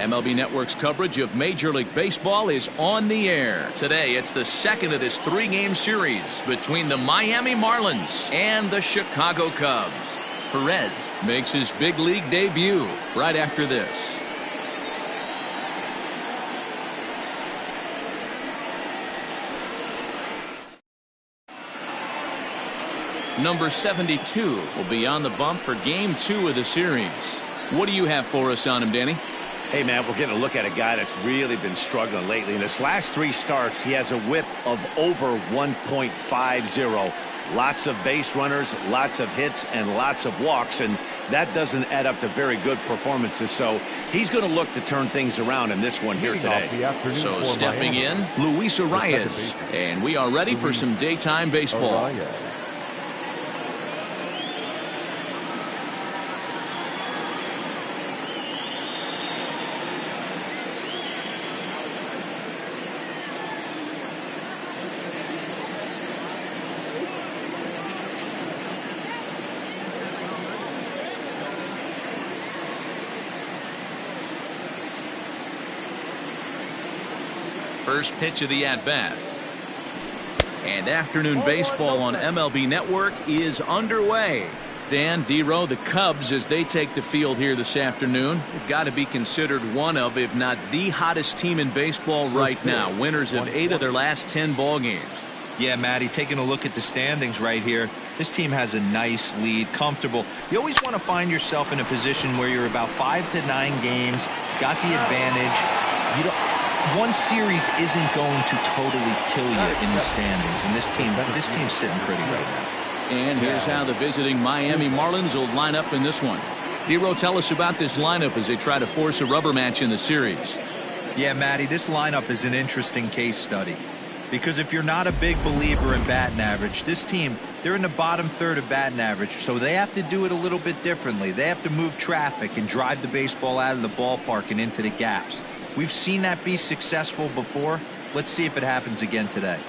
MLB Network's coverage of Major League Baseball is on the air. Today, it's the second of this three-game series between the Miami Marlins and the Chicago Cubs. Perez makes his big league debut right after this. Number 72 will be on the bump for Game 2 of the series. What do you have for us on him, Danny? Hey, man, we're getting a look at a guy that's really been struggling lately. In his last 3 starts, he has a whip of over 1.50. Lots of base runners, lots of hits, and lots of walks, and that doesn't add up to very good performances. So he's going to look to turn things around in this one here today. So stepping in, Luis Arias, and we are ready for some daytime baseball. First pitch of the at-bat. And afternoon baseball on MLB Network is underway. Dan, D-Row, the Cubs, as they take the field here this afternoon, have got to be considered one of, if not the hottest team in baseball right now. Winners of 8 of their last 10 ball games. Yeah, Matty, taking a look at the standings right here, this team has a nice lead, comfortable. You always want to find yourself in a position where you're about 5 to 9 games, got the advantage. You don't. One series isn't going to totally kill you in the standings, and this team's sitting pretty right now. And here's how the visiting Miami Marlins will line up in this one. D-Row, tell us about this lineup as they try to force a rubber match in the series. Yeah, Matty, this lineup is an interesting case study. Because if you're not a big believer in batting average, this team, they're in the bottom third of batting average, so they have to do it a little bit differently. They have to move traffic and drive the baseball out of the ballpark and into the gaps. We've seen that be successful before. Let's see if it happens again today.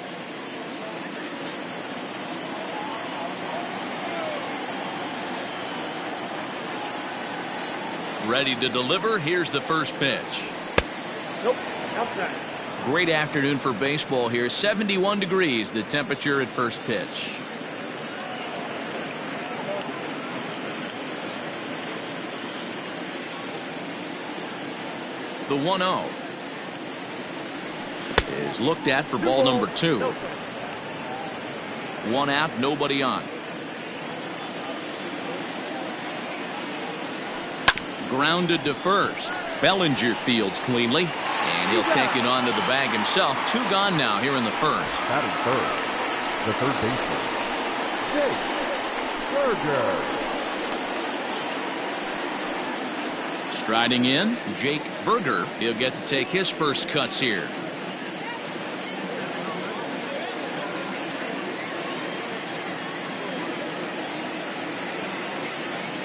Ready to deliver. Here's the first pitch. Nope, outside. Great afternoon for baseball here. 71 degrees the temperature at first pitch. The 1-0 is looked at for ball number 2. 1 out, nobody on. Grounded to first. Bellinger fields cleanly, and he'll take it onto the bag himself. 2 gone now here in the first. Batting first, the third baseman, Jake Berger. Striding in, Jake Berger. He'll get to take his first cuts here.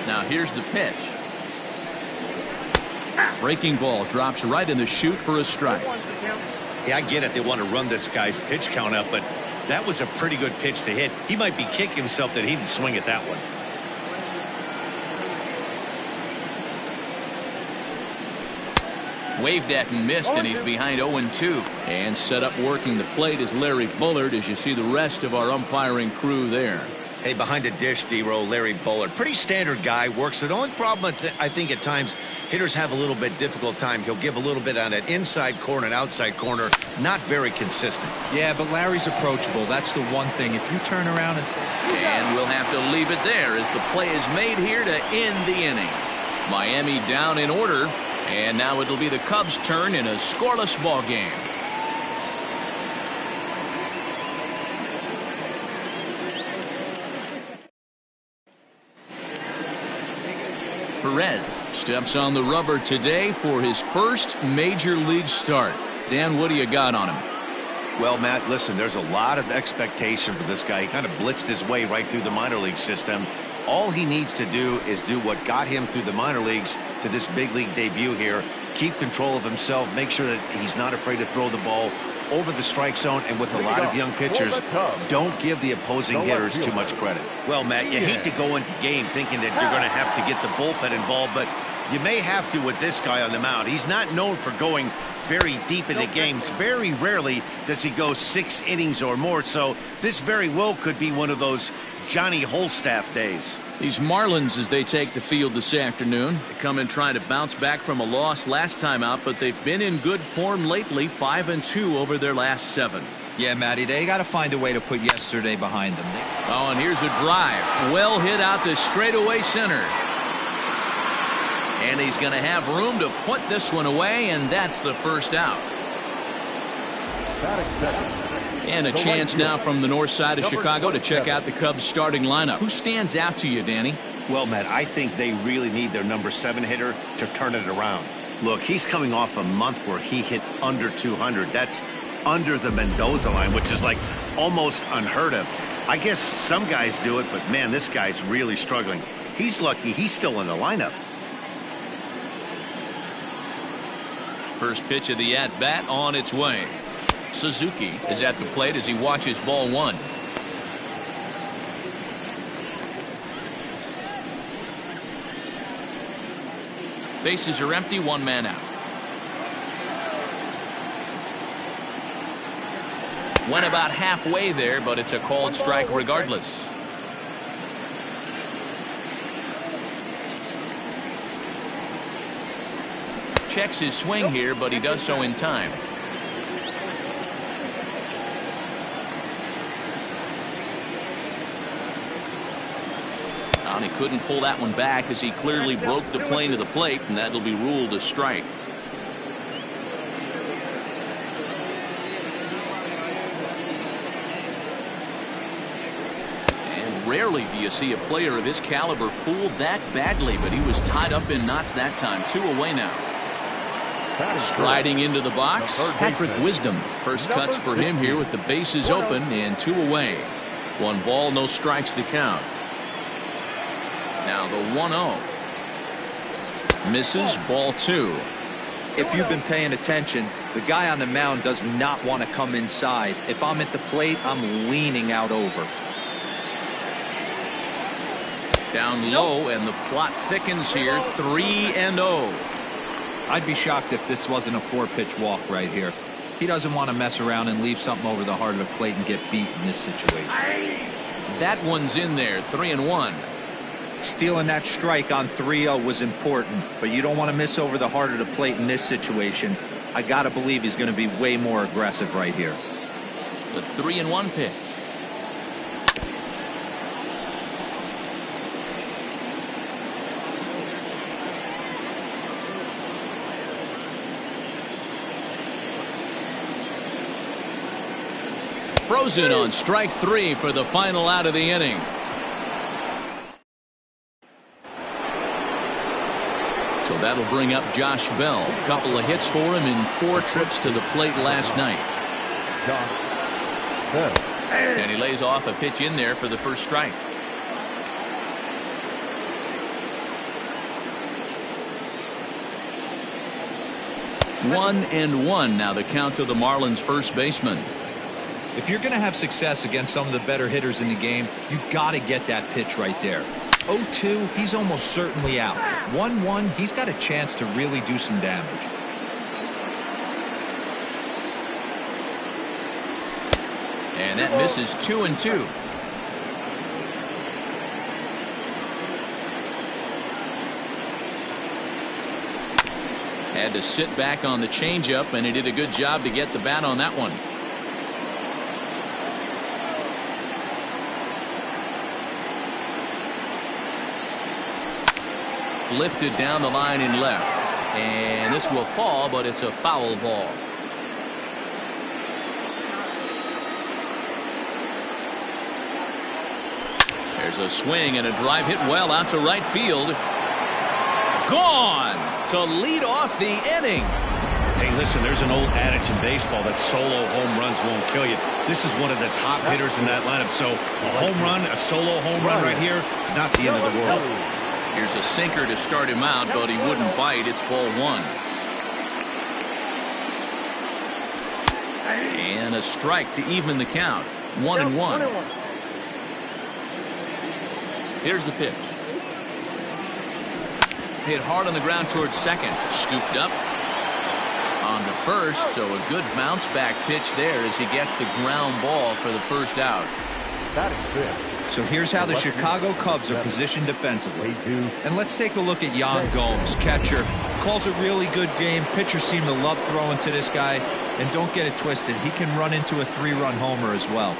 Now here's the pitch. Breaking ball drops right in the chute for a strike. Yeah, I get it. They want to run this guy's pitch count up, but that was a pretty good pitch to hit. He might be kicking himself that he didn't swing at that one. Waved at and missed, and he's behind 0-2. And set up working the plate is Larry Bullard, as you see the rest of our umpiring crew there. Hey, behind the dish, D-Row, Larry Bullard. Pretty standard guy, works it. The only problem, I think, at times, hitters have a little bit difficult time. He'll give a little bit on that inside corner and outside corner. Not very consistent. Yeah, but Larry's approachable. That's the one thing. If you turn around and say... And we'll have to leave it there as the play is made here to end the inning. Miami down in order. And now it'll be the Cubs' turn in a scoreless ball game. Perez steps on the rubber today for his first major league start. Dan, what do you got on him? Well, Matt, listen, there's a lot of expectation for this guy. He kind of blitzed his way right through the minor league system. All he needs to do is do what got him through the minor leagues to this big league debut here. Keep control of himself. Make sure that he's not afraid to throw the ball over the strike zone. And with a lot of young pitchers, don't give the opposing hitters too much credit. Well, Matt, you hate to go into game thinking that you're going to have to get the bullpen involved, but You may have to with this guy on the mound. He's not known for going very deep into games. Very rarely does he go 6 innings or more. So this very well could be one of those Johnny Holstaff days. These Marlins, as they take the field this afternoon, they come in trying to bounce back from a loss last time out, but they've been in good form lately, 5-2 over their last 7. Yeah, Matty, they got to find a way to put yesterday behind them. Oh, and here's a drive. Well hit out to straightaway center. And he's going to have room to put this one away, and that's the first out. And a chance now from the north side of Chicago to check out the Cubs starting lineup. Who stands out to you, Danny? Well, Matt, I think they really need their number 7 hitter to turn it around. Look, he's coming off a month where he hit under 200. That's under the Mendoza line, which is like almost unheard of. I guess some guys do it, but man, this guy's really struggling. He's lucky he's still in the lineup. First pitch of the at-bat on its way. Suzuki is at the plate as he watches ball 1. Bases are empty, 1 man out. Went about halfway there, but it's a called strike regardless. Checks his swing here, but he does so in time. And he couldn't pull that one back as he clearly broke the plane of the plate, and that'll be ruled a strike. And rarely do you see a player of his caliber fooled that badly, but he was tied up in knots that time. 2 away now. Striding into the box, Patrick Wisdom. First cuts for him here with the bases open and 2 away. 1 ball, no strikes to count. Now the 1-0. Misses, ball 2. If you've been paying attention, the guy on the mound does not want to come inside. If I'm at the plate, I'm leaning out over. Down low, and the plot thickens here. 3-0. I'd be shocked if this wasn't a 4-pitch walk right here. He doesn't want to mess around and leave something over the heart of the plate and get beat in this situation. That one's in there. 3-1. Stealing that strike on 3-0 was important, but you don't want to miss over the heart of the plate in this situation. I got to believe he's going to be way more aggressive right here. The 3-1 pitch. Frozen on strike 3 for the final out of the inning. So that'll bring up Josh Bell. A couple of hits for him in 4 trips to the plate last night. And he lays off a pitch in there for the first strike. One and one now the count to the Marlins first baseman. If you're going to have success against some of the better hitters in the game, you got to get that pitch right there. 0-2, he's almost certainly out. 1-1, he's got a chance to really do some damage. And that misses 2-2. Had to sit back on the changeup, and he did a good job to get the bat on that one. Lifted down the line in left, and this will fall, but it's a foul ball. There's a swing and a drive hit well out to right field. Gone to lead off the inning. Hey, listen, there's an old adage in baseball that solo home runs won't kill you. This is one of the top hitters in that lineup. So a home run, a solo home run right here, it's not the end of the world. Here's a sinker to start him out, but he wouldn't bite. It's ball 1. And a strike to even the count. 1-1. Here's the pitch. Hit hard on the ground towards second. Scooped up on the first, so a good bounce back pitch there as he gets the ground ball for the first out. So here's how the Chicago Cubs are positioned defensively. And let's take a look at Yan Gomes, catcher. Calls a really good game. Pitchers seem to love throwing to this guy. And don't get it twisted, he can run into a 3-run homer as well.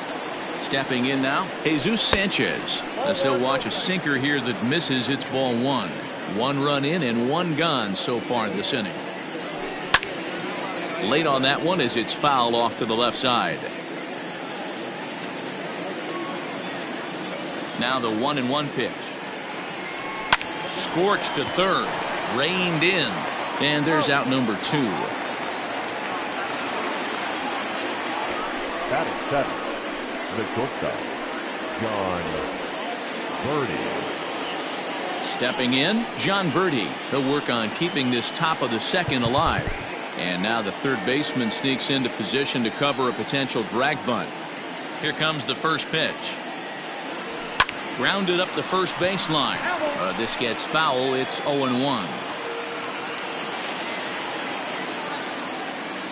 Stepping in now, Jesus Sanchez. As he'll watch a sinker here that misses. It's ball 1. 1 run in and 1 gone so far this inning. Late on that one as it's fouled off to the left side. Now the 1-1 pitch. Scorched to third. Reined in. And there's out number 2. Batting 7. The shortstop, John Birdie. Stepping in, John Birdie. He'll work on keeping this top of the second alive. And now the third baseman sneaks into position to cover a potential drag bunt. Here comes the first pitch. Grounded up the first baseline. This gets foul. It's 0-1.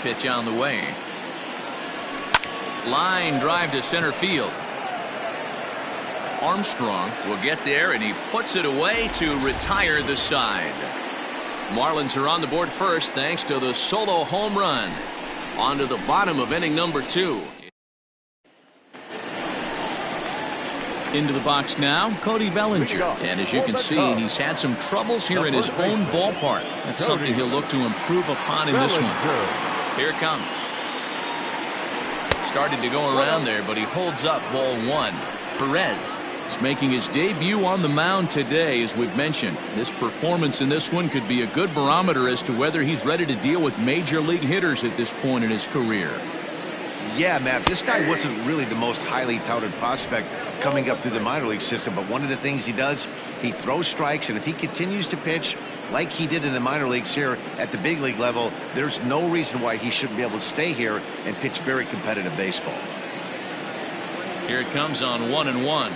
Pitch on the way. Line drive to center field. Armstrong will get there, and he puts it away to retire the side. Marlins are on the board first thanks to the solo home run. On to the bottom of inning number 2. Into the box now, Cody Bellinger. And as you can see, he's had some troubles here in his own ballpark. That's something he'll look to improve upon in this one. Here it comes. Started to go around there, but he holds up ball 1. Perez is making his debut on the mound today, as we've mentioned. This performance in this one could be a good barometer as to whether he's ready to deal with major league hitters at this point in his career. Yeah, Matt, this guy wasn't really the most highly touted prospect coming up through the minor league system, but one of the things he does, he throws strikes, and if he continues to pitch like he did in the minor leagues here at the big league level, there's no reason why he shouldn't be able to stay here and pitch very competitive baseball. Here it comes on 1-1.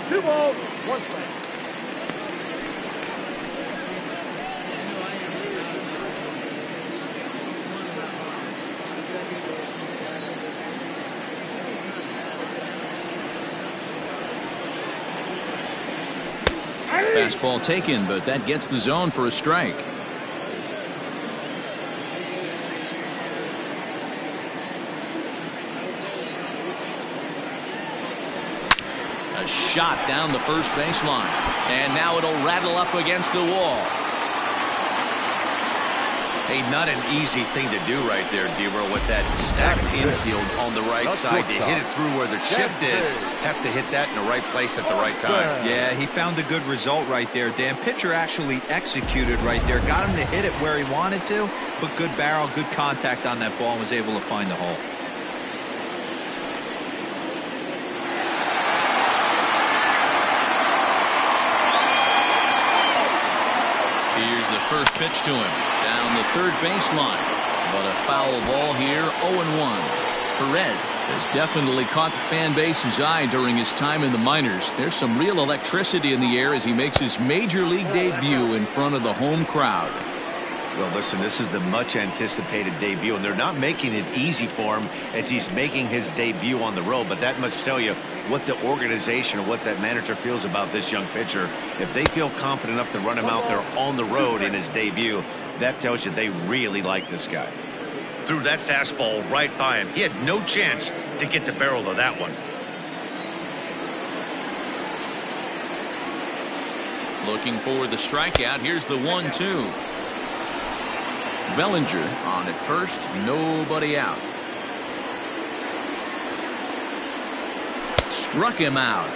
2 balls, 1 strike. Fastball taken, but that gets the zone for a strike. A shot down the first baseline, and now it'll rattle up against the wall. Hey, not an easy thing to do right there, D-Row, with that stacked infield on the right side. To hit it through where the shift is, have to hit that in the right place at the right time. Yeah, he found a good result right there, Dan. Pitcher actually executed right there. Got him to hit it where he wanted to. Put good barrel, good contact on that ball, and was able to find the hole. Here's the first pitch to him. Down the third baseline. But a foul ball here, 0-1. Perez has definitely caught the fan base's eye during his time in the minors. There's some real electricity in the air as he makes his major league debut in front of the home crowd. Well, listen, this is the much anticipated debut, and they're not making it easy for him as he's making his debut on the road, but that must tell you what the organization or what that manager feels about this young pitcher. If they feel confident enough to run him out there on the road in his debut, that tells you they really like this guy. Threw that fastball right by him. He had no chance to get the barrel of that one. Looking for the strikeout. Here's the 1-2. Bellinger on at first, nobody out. Struck him out.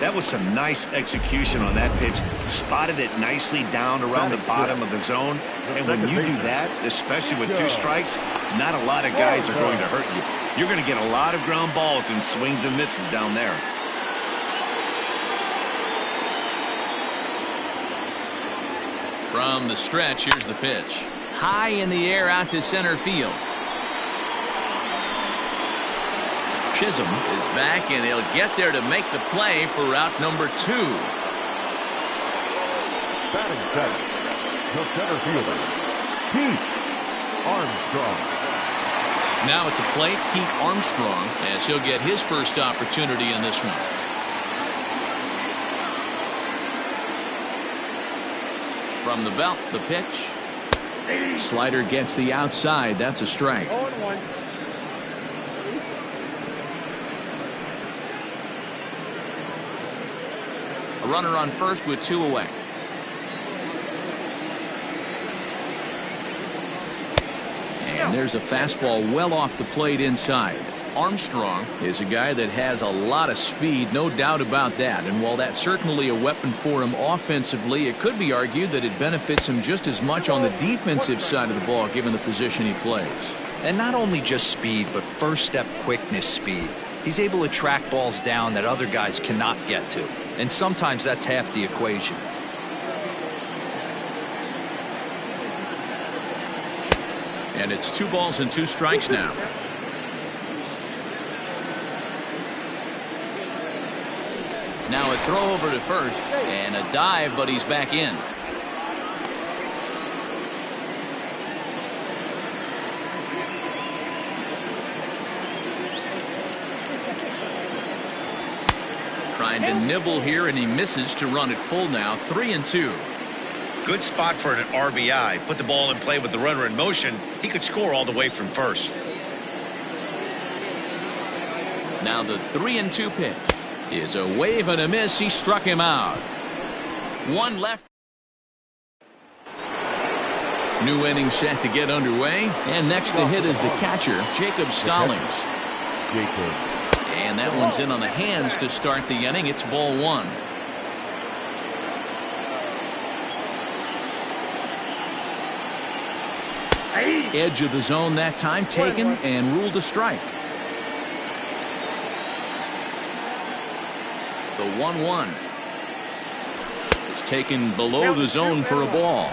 That was some nice execution on that pitch. Spotted it nicely down around the bottom of the zone. And when you do that, especially with 2 strikes, not a lot of guys are going to hurt you. You're going to get a lot of ground balls and swings and misses down there. From the stretch, here's the pitch. High in the air out to center field. Chisholm is back, and he'll get there to make the play for out number 2. Batting seventh, the center fielder, Pete Armstrong. Now at the plate, Pete Armstrong, as he'll get his first opportunity in this one. From the belt, the pitch. Slider gets the outside. That's a strike. A runner on first with 2 away. And there's a fastball well off the plate inside. Armstrong is a guy that has a lot of speed, no doubt about that. And while that's certainly a weapon for him offensively, it could be argued that it benefits him just as much on the defensive side of the ball, given the position he plays. And not only just speed, but first step quickness speed. He's able to track balls down that other guys cannot get to. And sometimes that's half the equation. And it's 2 balls and 2 strikes now. Now a throw over to first and a dive, but he's back in. Trying to nibble here, and he misses to run it full now. 3-2. Good spot for an RBI. Put the ball in play with the runner in motion. He could score all the way from first. Now the 3-2 pitch is a wave and a miss. He struck him out. 1 left. New inning set to get underway, and next to hit is the catcher, Jacob Stallings. And that one's in on the hands to start the inning. It's ball 1. Edge of the zone that time taken and ruled a strike. The 1-1 is taken below the zone for a ball.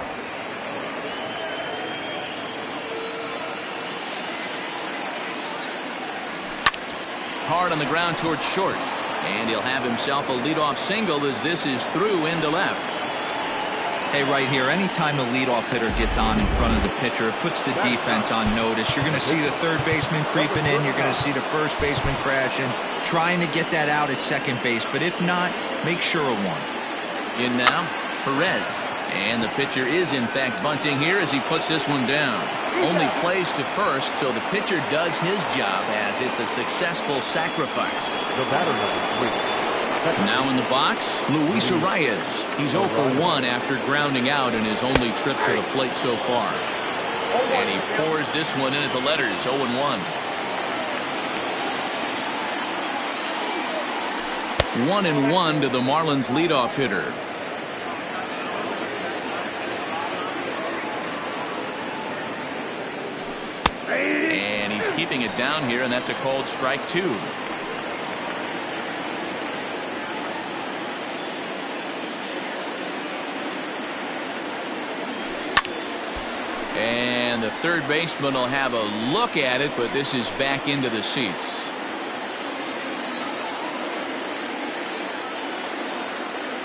Hard on the ground towards short, and he'll have himself a leadoff single as this is through into left. Hey, right here, anytime a leadoff hitter gets on in front of the pitcher, it puts the defense on notice. You're going to see the third baseman creeping in. You're going to see the first baseman crashing, trying to get that out at second base. But if not, make sure of one. In now, Perez. And the pitcher is, in fact, bunting here as he puts this one down. Only plays to first, so the pitcher does his job as it's a successful sacrifice. The batter number 3. Now in the box, Luis Arias. He's 0 for 1 after grounding out in his only trip to the plate so far. And he pours this one in at the letters, 0-1. 1-1 to the Marlins leadoff hitter. And he's keeping it down here, and that's a called strike 2. And the third baseman will have a look at it, but this is back into the seats.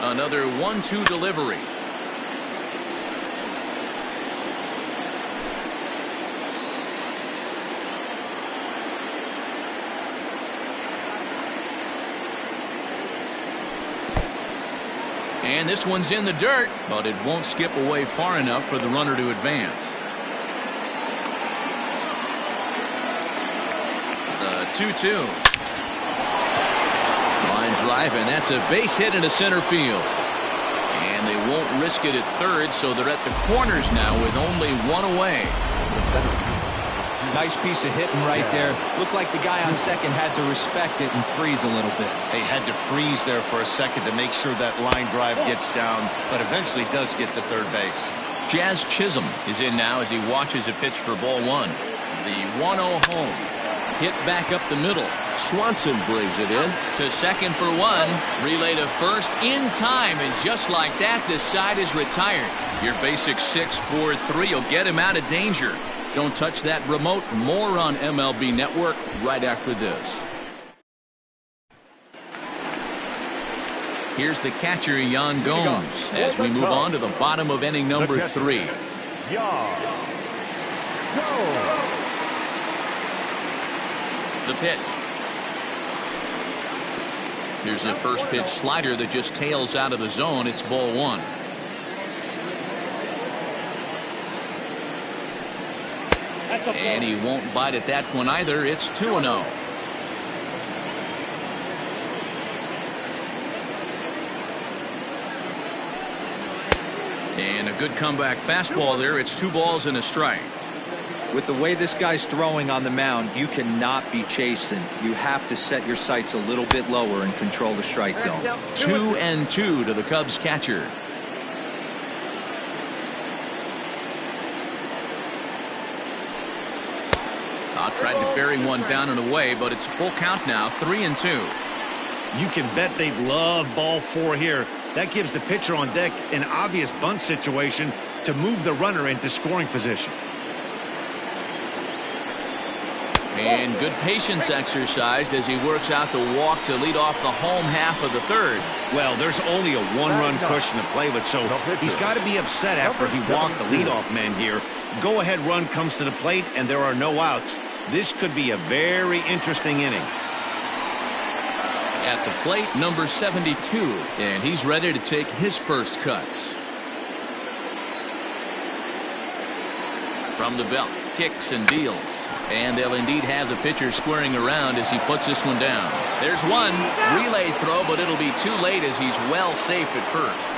Another 1-2 delivery. And this one's in the dirt, but it won't skip away far enough for the runner to advance. The 2-2. Line drive, and that's a base hit into center field. And they won't risk it at third, so they're at the corners now with only 1 away. Nice piece of hitting right there. Looked like the guy on second had to respect it and freeze a little bit. They had to freeze there for a second to make sure that line drive gets down, but eventually does get to third base. Jazz Chisholm is in now as he watches a pitch for ball 1. The 1-0 home. Hit back up the middle. Swanson brings it in to second for 1. Relay to first in time, and just like that, this side is retired. Your basic 6-4-3 will get him out of danger. Don't touch that remote. More on MLB Network right after this. Here's the catcher, Yan Gomes, as we move on to the bottom of inning number 3. The pitch. Here's a first pitch slider that just tails out of the zone. It's ball 1. And he won't bite at that one either. It's 2-0. And a good comeback fastball there. It's 2 balls and a strike. With the way this guy's throwing on the mound, you cannot be chasing. You have to set your sights a little bit lower and control the strike zone. 2-2 to the Cubs catcher. Tried to bury one down and away, but it's a full count now. 3-2. You can bet they love ball 4 here. That gives the pitcher on deck an obvious bunt situation to move the runner into scoring position. And good patience exercised as he works out the walk to lead off the home half of the 3rd. Well, there's only a 1-run cushion to play with, so he's got to be upset after he walked the leadoff man here. Go-ahead run comes to the plate, and there are no outs. This could be a very interesting inning. At the plate, number 72, and he's ready to take his first cuts. From the belt, kicks and deals. And they'll indeed have the pitcher squaring around as he puts this one down. There's one relay throw, but it'll be too late as he's well safe at first.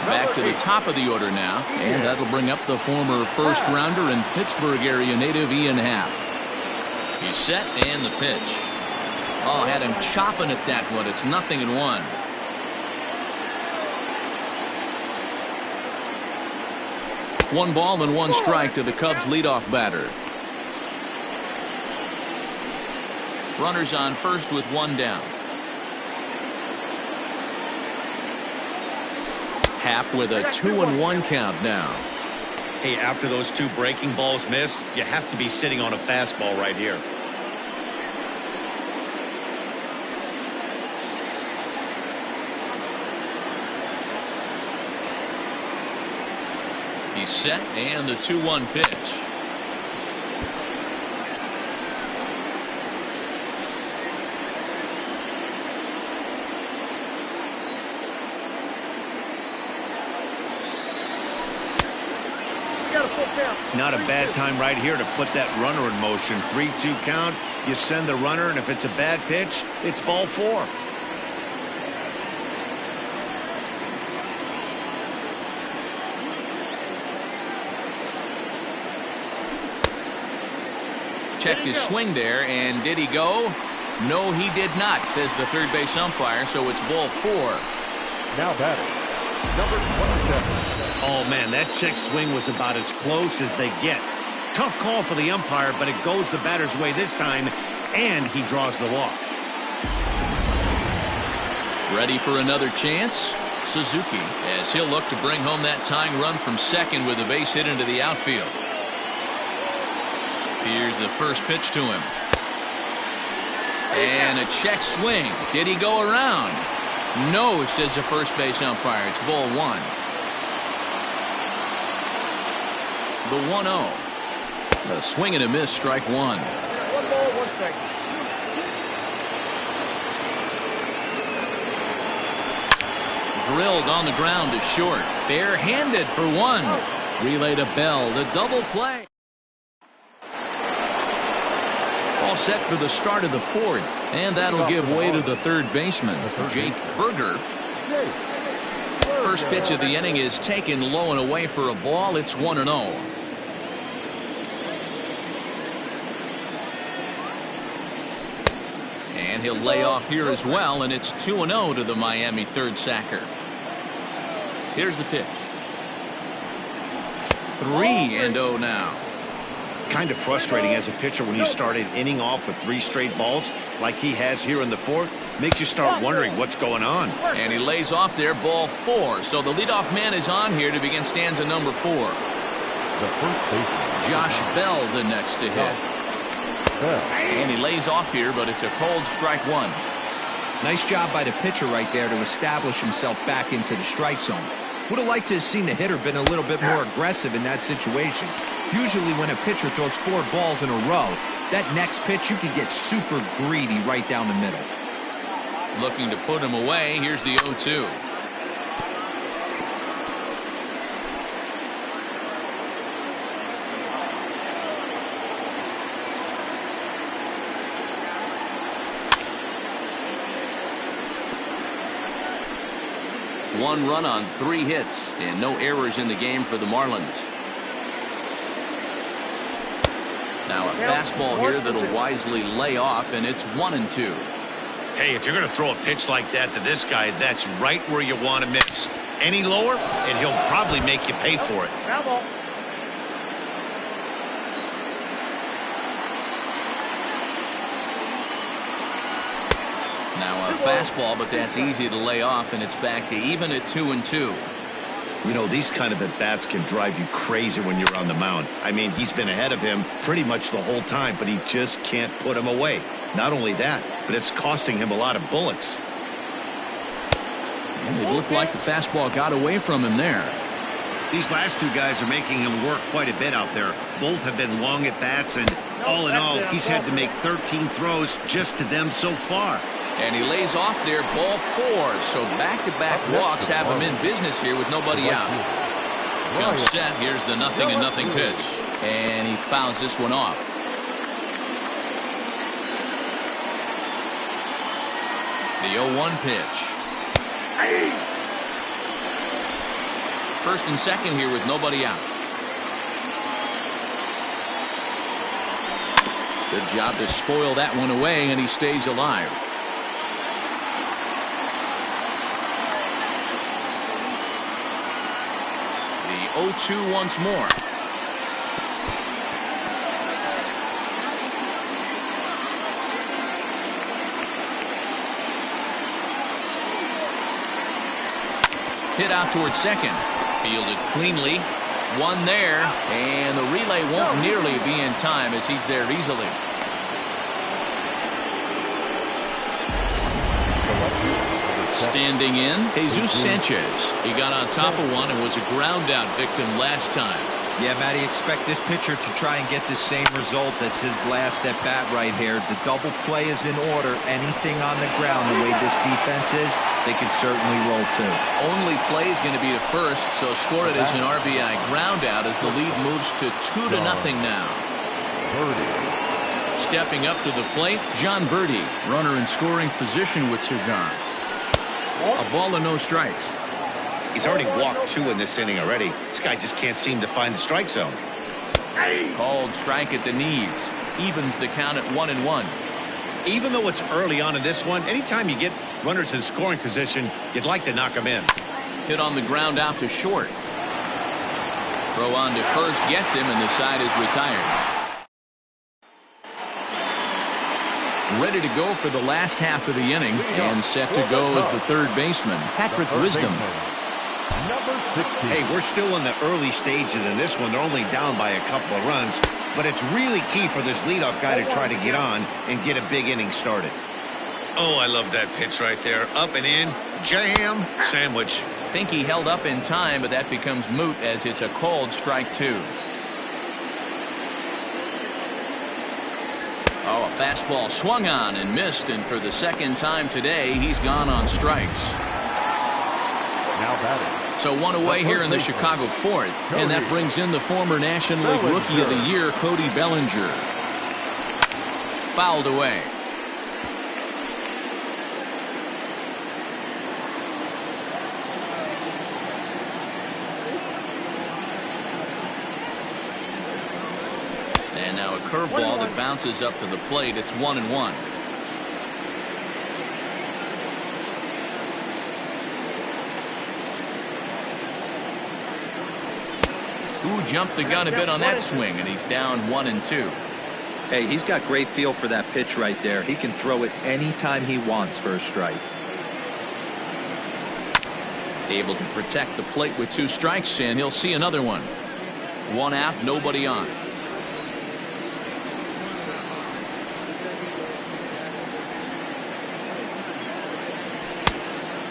Back to the top of the order now, and that'll bring up the former first-rounder and Pittsburgh area native Ian Happ. He's set and the pitch. Oh, had him chopping at that one. It's 0-1. One ball and 1 strike to the Cubs leadoff batter. Runners on first with 1 down. Happ with a 2-1 count now. Hey, after those 2 breaking balls missed, you have to be sitting on a fastball right here. He's set and the 2-1 pitch. Not a bad time right here to put that runner in motion. 3-2 count. You send the runner, and if it's a bad pitch, it's ball 4. Checked his swing there, and did he go? No, he did not, says the third base umpire, so it's ball 4. Now batting, number 27. Oh, man, that check swing was about as close as they get. Tough call for the umpire, but it goes the batter's way this time, and he draws the walk. Ready for another chance? Suzuki, as he'll look to bring home that tying run from second with a base hit into the outfield. Here's the first pitch to him. And a check swing. Did he go around? No, says the first base umpire. It's ball 1. The 1-0. A swing and a miss, strike 1. 1 ball, 1 strike. Drilled on the ground to short. Barehanded for 1. Relay to Bell. The double play. All set for the start of the 4th. And that'll give way to the third baseman, Jake Berger. First pitch of the inning is taken low and away for a ball. It's 1-0. And he'll lay off here as well, and it's 2-0 to the Miami third sacker. Here's the pitch. 3-0 now. Kind of frustrating as a pitcher when you start an inning off with 3 straight balls like he has here in the 4th. Makes you start wondering what's going on. And he lays off there, ball 4. So the leadoff man is on here to begin stanza number 4. The first baseman, Josh Bell the next to hit. And he lays off here, but it's a cold strike 1. Nice job by the pitcher right there to establish himself back into the strike zone. Would have liked to have seen the hitter been a little bit more aggressive in that situation. Usually when a pitcher throws 4 balls in a row, that next pitch you could get super greedy right down the middle. Looking to put him away. Here's the 0-2. One run on 3 hits and no errors in the game for the Marlins. Now a fastball here that'll wisely lay off, and it's 1-2. Hey, if you're going to throw a pitch like that to this guy, that's right where you want to miss. Any lower, and he'll probably make you pay for it. Now a fastball, but that's easy to lay off, and it's back to even at 2-2. You know, these kind of at-bats can drive you crazy when you're on the mound. I mean, he's been ahead of him pretty much the whole time, but he just can't put him away. Not only that, but it's costing him a lot of bullets. And it looked like the fastball got away from him there. These last 2 guys are making him work quite a bit out there. Both have been long at-bats, and all in all, he's had to make 13 throws just to them so far. And he lays off there, ball 4. So back-to-back walks have him in business here with nobody out. Comes set. Here's the 0-0 pitch. And he fouls this one off. The 0-1 pitch. First and second here with nobody out. Good job to spoil that one away, and he stays alive. The 0-2 once more. Hit out towards second. Fielded cleanly. One there, and the relay won't nearly be in time as he's there easily. Standing in, Jesus Sanchez. He got on top of one and was a ground out victim last time. Yeah, Matty, expect this pitcher to try and get the same result as his last at bat right here. The double play is in order. Anything on the ground, the way this defense is, they could certainly roll too. Only play is going to be the first, so score it as an RBI ground out as the lead moves to 2-0 now. Stepping up to the plate, John Birdie, runner in scoring position with Cigar. A ball and no strikes. He's already walked 2 in this inning already. This guy just can't seem to find the strike zone. Called strike at the knees. Evens the count at 1-1. Even though it's early on in this one, anytime you get runners in scoring position, you'd like to knock them in. Hit on the ground out to short. Throw on to first gets him, and the side is retired. Ready to go for the last half of the inning, and set to go as the third baseman, Patrick Wisdom. Hey, we're still in the early stages in this one. They're only down by a couple of runs, but it's really key for this leadoff guy to try to get on and get a big inning started. Oh, I love that pitch right there. Up and in, jam, sandwich. Think he held up in time, but that becomes moot as it's a called strike 2. Oh, a fastball swung on and missed, and for the second time today, he's gone on strikes. Now batting. So one away here in the Chicago fourth, and that brings in the former National League Rookie of the Year, Cody Bellinger. Fouled away. And now a curveball that bounces up to the plate. It's 1-1. Ooh, jumped the gun a bit on that swing, and he's down 1-2. Hey, he's got great feel for that pitch right there. He can throw it anytime he wants for a strike. Able to protect the plate with 2 strikes, and he'll see another one. 1 out, nobody on.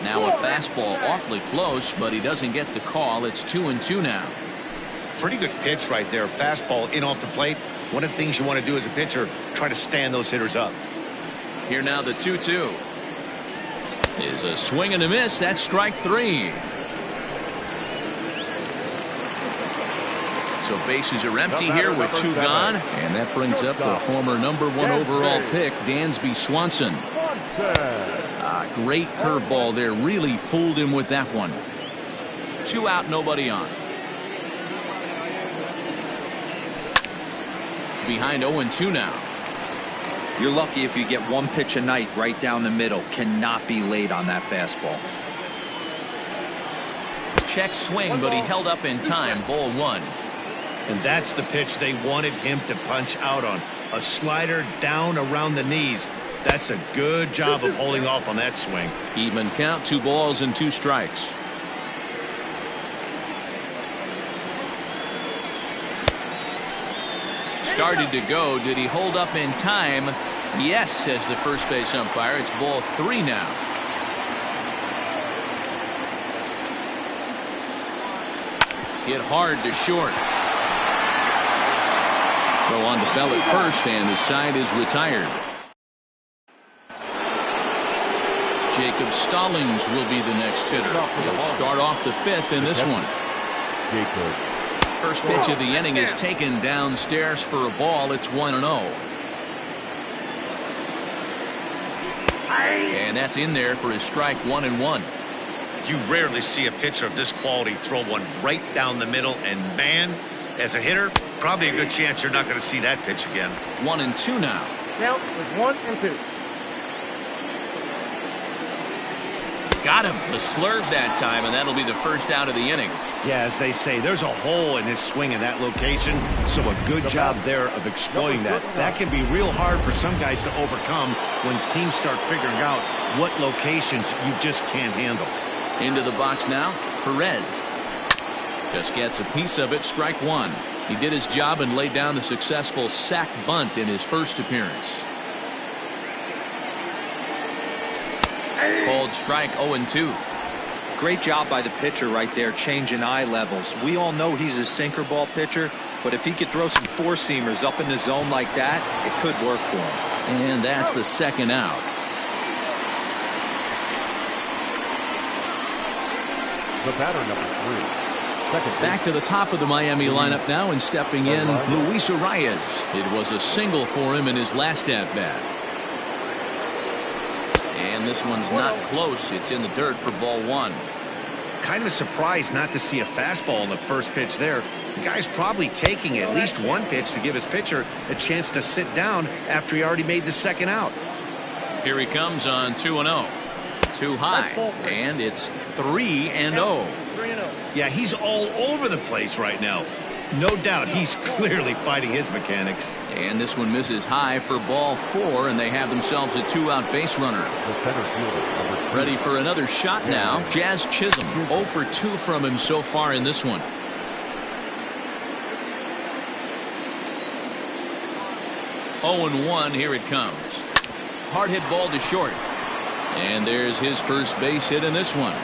Now a fastball awfully close, but he doesn't get the call. It's 2-2 now. Pretty good pitch right there. Fastball in off the plate. One of the things you want to do as a pitcher, try to stand those hitters up. Here now the 2-2 is a swing and a miss. That's strike 3. So bases are empty here with 2 gone, and that brings up the former #1 overall pick, Dansby Swanson. Great curveball there. Really fooled him with that one. 2 out, nobody on. Behind 0-2 now. You're lucky if you get one pitch a night right down the middle. Cannot be late on that fastball. Check swing, but he held up in time. Ball 1. And that's the pitch they wanted him to punch out on. A slider down around the knees. That's a good job of holding off on that swing. Even count, 2 balls and 2 strikes. Started to go. Did he hold up in time? Yes, says the first base umpire. It's ball 3 now. Hit hard to short. Go on to Bell at first, and the side is retired. Jacob Stallings will be the next hitter. He'll start off the 5th in this one. First pitch of the inning is taken downstairs for a ball. It's 1-0. And that's in there for his strike 1-1. You rarely see a pitcher of this quality throw one right down the middle, and man, as a hitter, probably a good chance you're not going to see that pitch again. 1-2 now. Count is 1-2. Got him. The slurve that time, and that'll be the first out of the inning. Yeah, as they say, there's a hole in his swing in that location, so a good job there of exploiting that. That can be real hard for some guys to overcome when teams start figuring out what locations you just can't handle. Into the box now, Perez. Just gets a piece of it, strike 1. He did his job and laid down the successful sac bunt in his first appearance. Called strike 0-2. Great job by the pitcher right there, changing eye levels. We all know he's a sinker ball pitcher, but if he could throw some 4-seamers up in the zone like that, it could work for him. And that's the 2nd out. The batter, number 3. Back to the top of the Miami lineup now, and stepping in, Luis Arias. It was a single for him in his last at-bat. And this one's not close. It's in the dirt for ball 1. Kind of surprised not to see a fastball on the first pitch there. The guy's probably taking at least one pitch to give his pitcher a chance to sit down after he already made the 2nd out. Here he comes on 2-0. Too high, and it's 3-0. Yeah, he's all over the place right now. No doubt he's clearly fighting his mechanics. And this one misses high for ball 4, and they have themselves a 2-out base runner. Ready for another shot now. Jazz Chisholm, 0 for 2 from him so far in this one. Oh and 1, here it comes. Hard hit ball to short. And there's his first base hit in this one.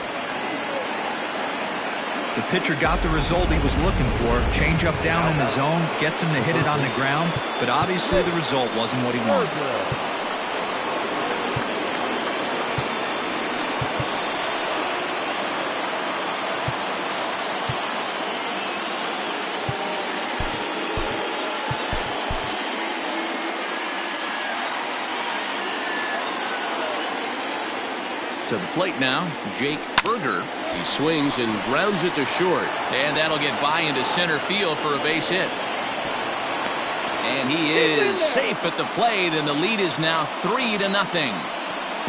The pitcher got the result he was looking for. Change up down in the zone, gets him to hit it on the ground, but obviously the result wasn't what he wanted. To the plate now, Jake Berger. He swings and grounds it to short, and that'll get by into center field for a base hit. And he is safe at the plate, and the lead is now 3-0.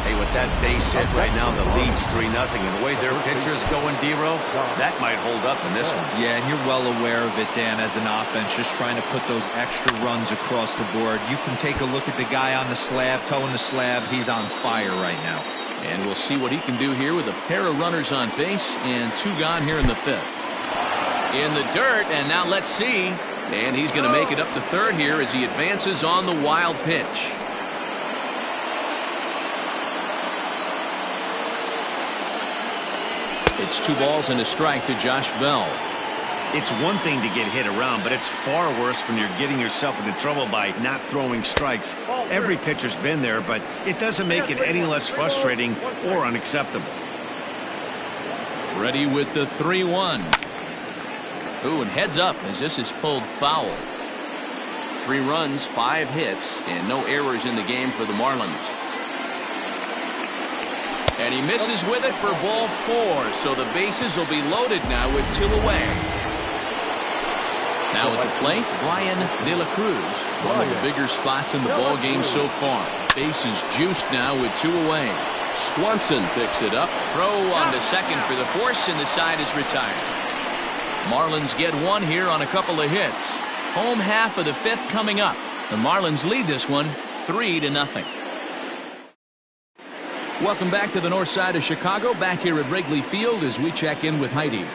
Hey, with that base hit right now, the lead's 3-0, and the way their pitcher's going, D-Row, that might hold up in this one. Yeah, and you're well aware of it, Dan, as an offense, just trying to put those extra runs across the board. You can take a look at the guy on the slab, toeing the slab. He's on fire right now. And we'll see what he can do here with a pair of runners on base and 2 gone here in the 5th. In the dirt, and now let's see. And he's going to make it up to 3rd here as he advances on the wild pitch. It's 2 balls and a strike to Josh Bell. It's one thing to get hit around, but it's far worse when you're getting yourself into trouble by not throwing strikes. Every pitcher's been there, but it doesn't make it any less frustrating or unacceptable. Ready with the 3-1. Ooh, and heads up as this is pulled foul. 3 runs, 5 hits, and no errors in the game for the Marlins. And he misses with it for ball 4, so the bases will be loaded now with 2 away. Now at the plate, Brian De La Cruz, one of the bigger spots in the ball game so far. Bases juiced now with 2 away. Swanson picks it up. Throw on to second for the force, and the side is retired. Marlins get 1 here on a couple of hits. Home half of the 5th coming up. The Marlins lead this one 3-0. Welcome back to the north side of Chicago, back here at Wrigley Field as we check in with Heidi.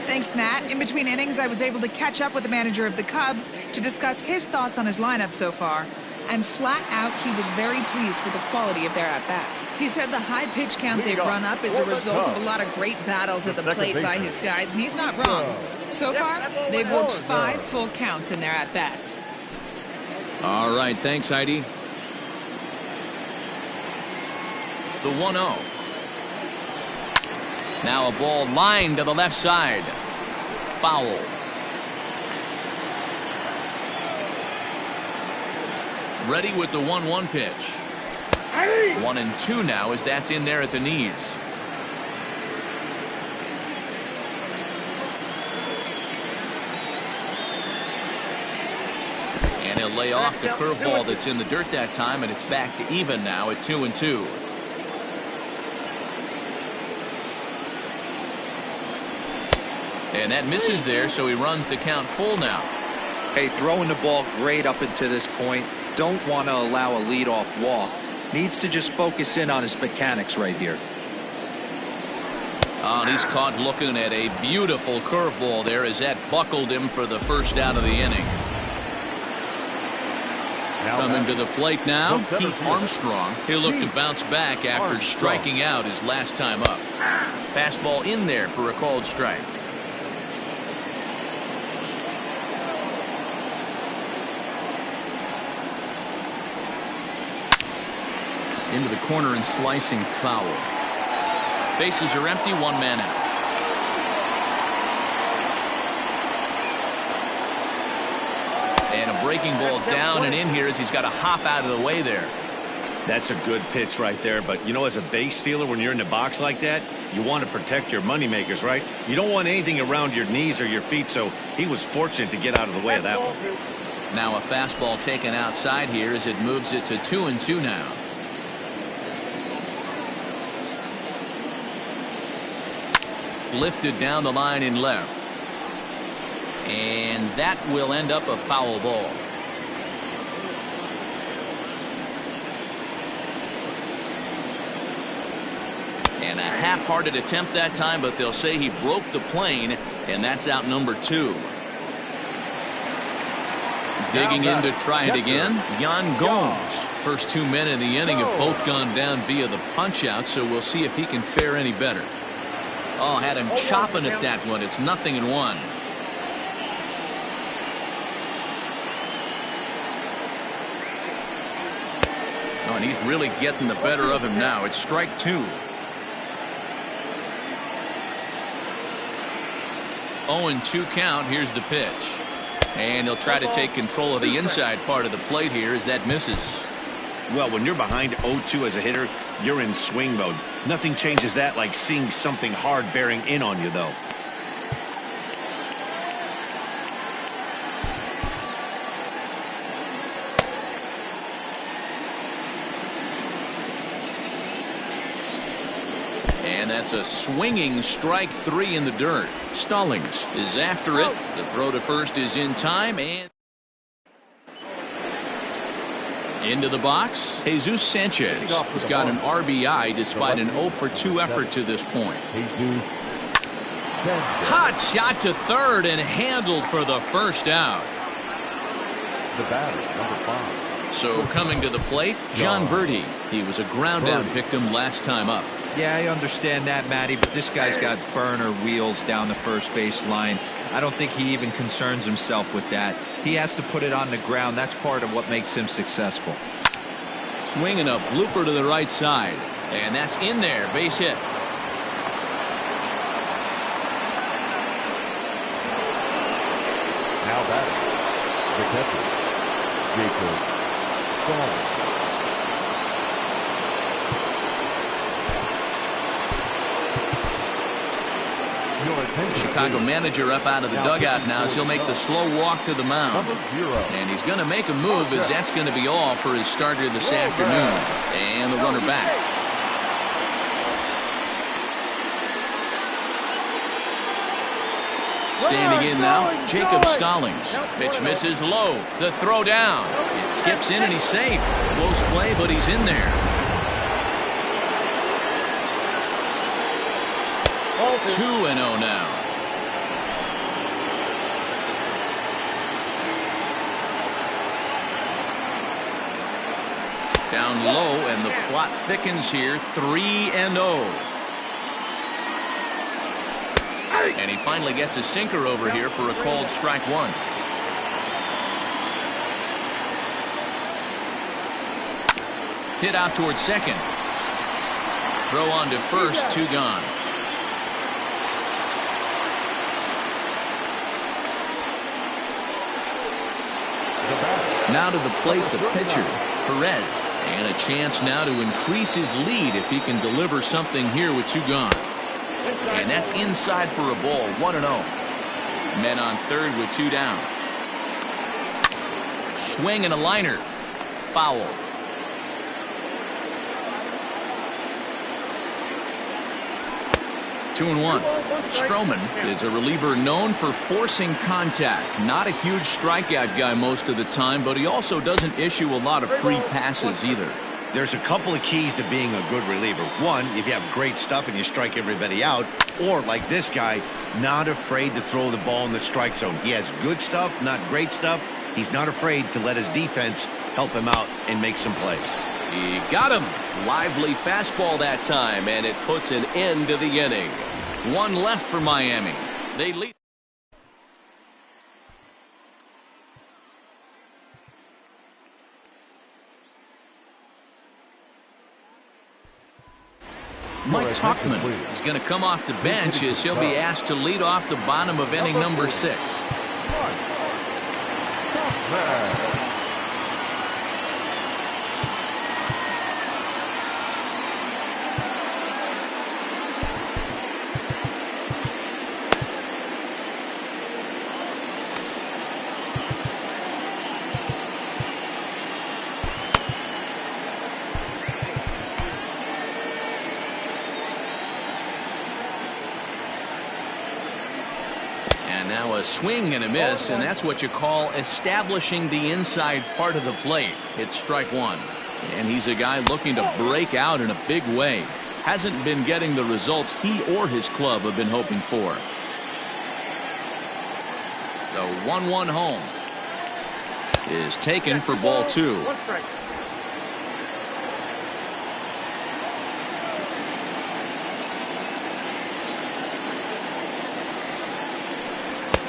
Thanks, Matt. In between innings, I was able to catch up with the manager of the Cubs to discuss his thoughts on his lineup so far. And flat out, he was very pleased with the quality of their at-bats. He said the high pitch count they've run up is a result of a lot of great battles at the plate by his guys, and he's not wrong. So far, they've worked 5 full counts in their at-bats. All right, thanks, Heidi. The 1-0. Now a ball lined to the left side. Foul. Ready with the 1-1 pitch. 1-2 now as that's in there at the knees. And he'll lay off the curveball that's in the dirt that time, and it's back to even now at 2-2. And that misses there, so he runs the count full now. Hey, throwing the ball great up until this point. Don't want to allow a leadoff walk. Needs to just focus in on his mechanics right here. Oh, and he's caught looking at a beautiful curveball there as that buckled him for the first out of the inning. Coming to the plate now, Pete Armstrong. He'll look to bounce back after striking out his last time up. Fastball in there for a called strike. Into the corner and slicing foul. Bases are empty, 1 man out. And a breaking ball down and in here as he's got to hop out of the way there. That's a good pitch right there, but you know, as a base stealer, when you're in the box like that, you want to protect your moneymakers, right? You don't want anything around your knees or your feet, so he was fortunate to get out of the way of that one. Now a fastball taken outside here as it moves it to 2-2 now. Lifted down the line in left. And that will end up a foul ball. And a half-hearted attempt that time, but they'll say he broke the plane, and that's out number 2. Digging in to try it again, Yan Gomes. First 2 men in the inning have both gone down via the punch-out, so we'll see if he can fare any better. Oh, had him chopping at that one. It's 0-1. Oh, and he's really getting the better of him now. It's strike 2. 0-2 count. Here's the pitch. And he'll try to take control of the inside part of the plate here as that misses. Well, when you're behind 0-2 as a hitter, you're in swing mode. Nothing changes that like seeing something hard bearing in on you, though. And that's a swinging strike 3 in the dirt. Stallings is after it. The throw to first is in time, and into the box, Jesus Sanchez has got an RBI despite an 0-for-2 effort to this point. Hot shot to third and handled for the first out. The batter, number 5. So coming to the plate, John Birdie. He was a ground out victim last time up. Yeah, I understand that, Matty, but this guy's got burner wheels down the first base line. I don't think he even concerns himself with that. He has to put it on the ground. That's part of what makes him successful. Swinging a blooper to the right side, and that's in there. Base hit. Now batting, the catcher, Jacob Stone. Chicago manager up out of the dugout now, as he'll make the slow walk to the mound. And he's going to make a move, as that's going to be all for his starter this afternoon. And the runner back. Standing in now, Jacob Stallings. Pitch misses low. The throw down. It skips in and he's safe. Close play, but he's in there. 2-0 now. Down low, and the plot thickens here. 3-0. And he finally gets a sinker over here for a called strike one. Hit out towards second. Throw on to first, 2 gone. Now to the plate, the pitcher, Perez. And a chance now to increase his lead if he can deliver something here with 2 gone. And that's inside for a ball, 1-0. Men on third with 2 down. Swing and a liner. Foul. Two and one. Stroman is a reliever known for forcing contact. Not a huge strikeout guy most of the time, but he also doesn't issue a lot of free passes either. There's a couple of keys to being a good reliever. One, if you have great stuff and you strike everybody out, or like this guy, not afraid to throw the ball in the strike zone. He has good stuff, not great stuff. He's not afraid to let his defense help him out and make some plays. He got him. Lively fastball that time, and it puts an end to the inning. 1 left for Miami. They lead. Mike Tauchman is going to come off the bench as he'll be asked to lead off the bottom of inning number 6. Now a swing and a miss, and that's what you call establishing the inside part of the plate. It's strike one. And he's a guy looking to break out in a big way. Hasn't been getting the results he or his club have been hoping for. The 1-1 home is taken for ball 2.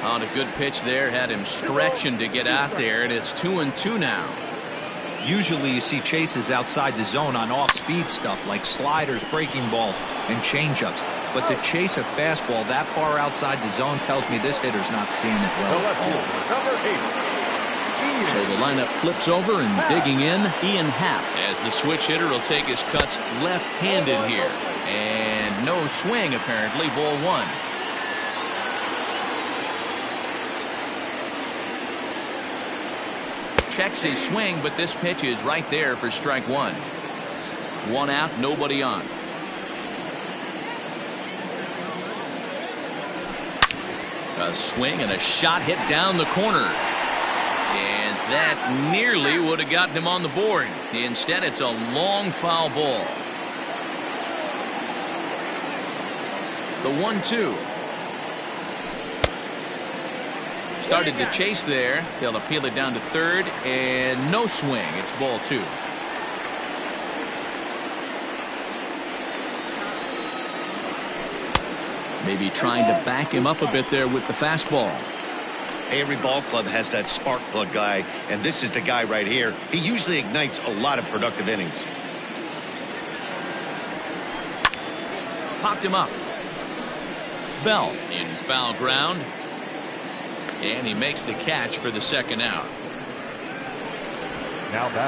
On a good pitch there, had him stretching to get out there, and it's 2-2 now. Usually you see chases outside the zone on off-speed stuff like sliders, breaking balls, and changeups. But to chase a fastball that far outside the zone tells me this hitter's not seeing it well. So the lineup flips over, and digging in, Ian Happ, as the switch hitter will take his cuts left-handed here. And no swing, apparently, ball 1. Checks his swing, but this pitch is right there for strike 1. 1 out, nobody on. A swing and a shot hit down the corner. And that nearly would have gotten him on the board. Instead, it's a long foul ball. The 1-2. Started to chase there. They'll appeal it down to third, and no swing. It's ball 2. Maybe trying to back him up a bit there with the fastball. Every ball club has that spark plug guy, and this is the guy right here. He usually ignites a lot of productive innings. Popped him up. Bell in foul ground. And he makes the catch for the second out.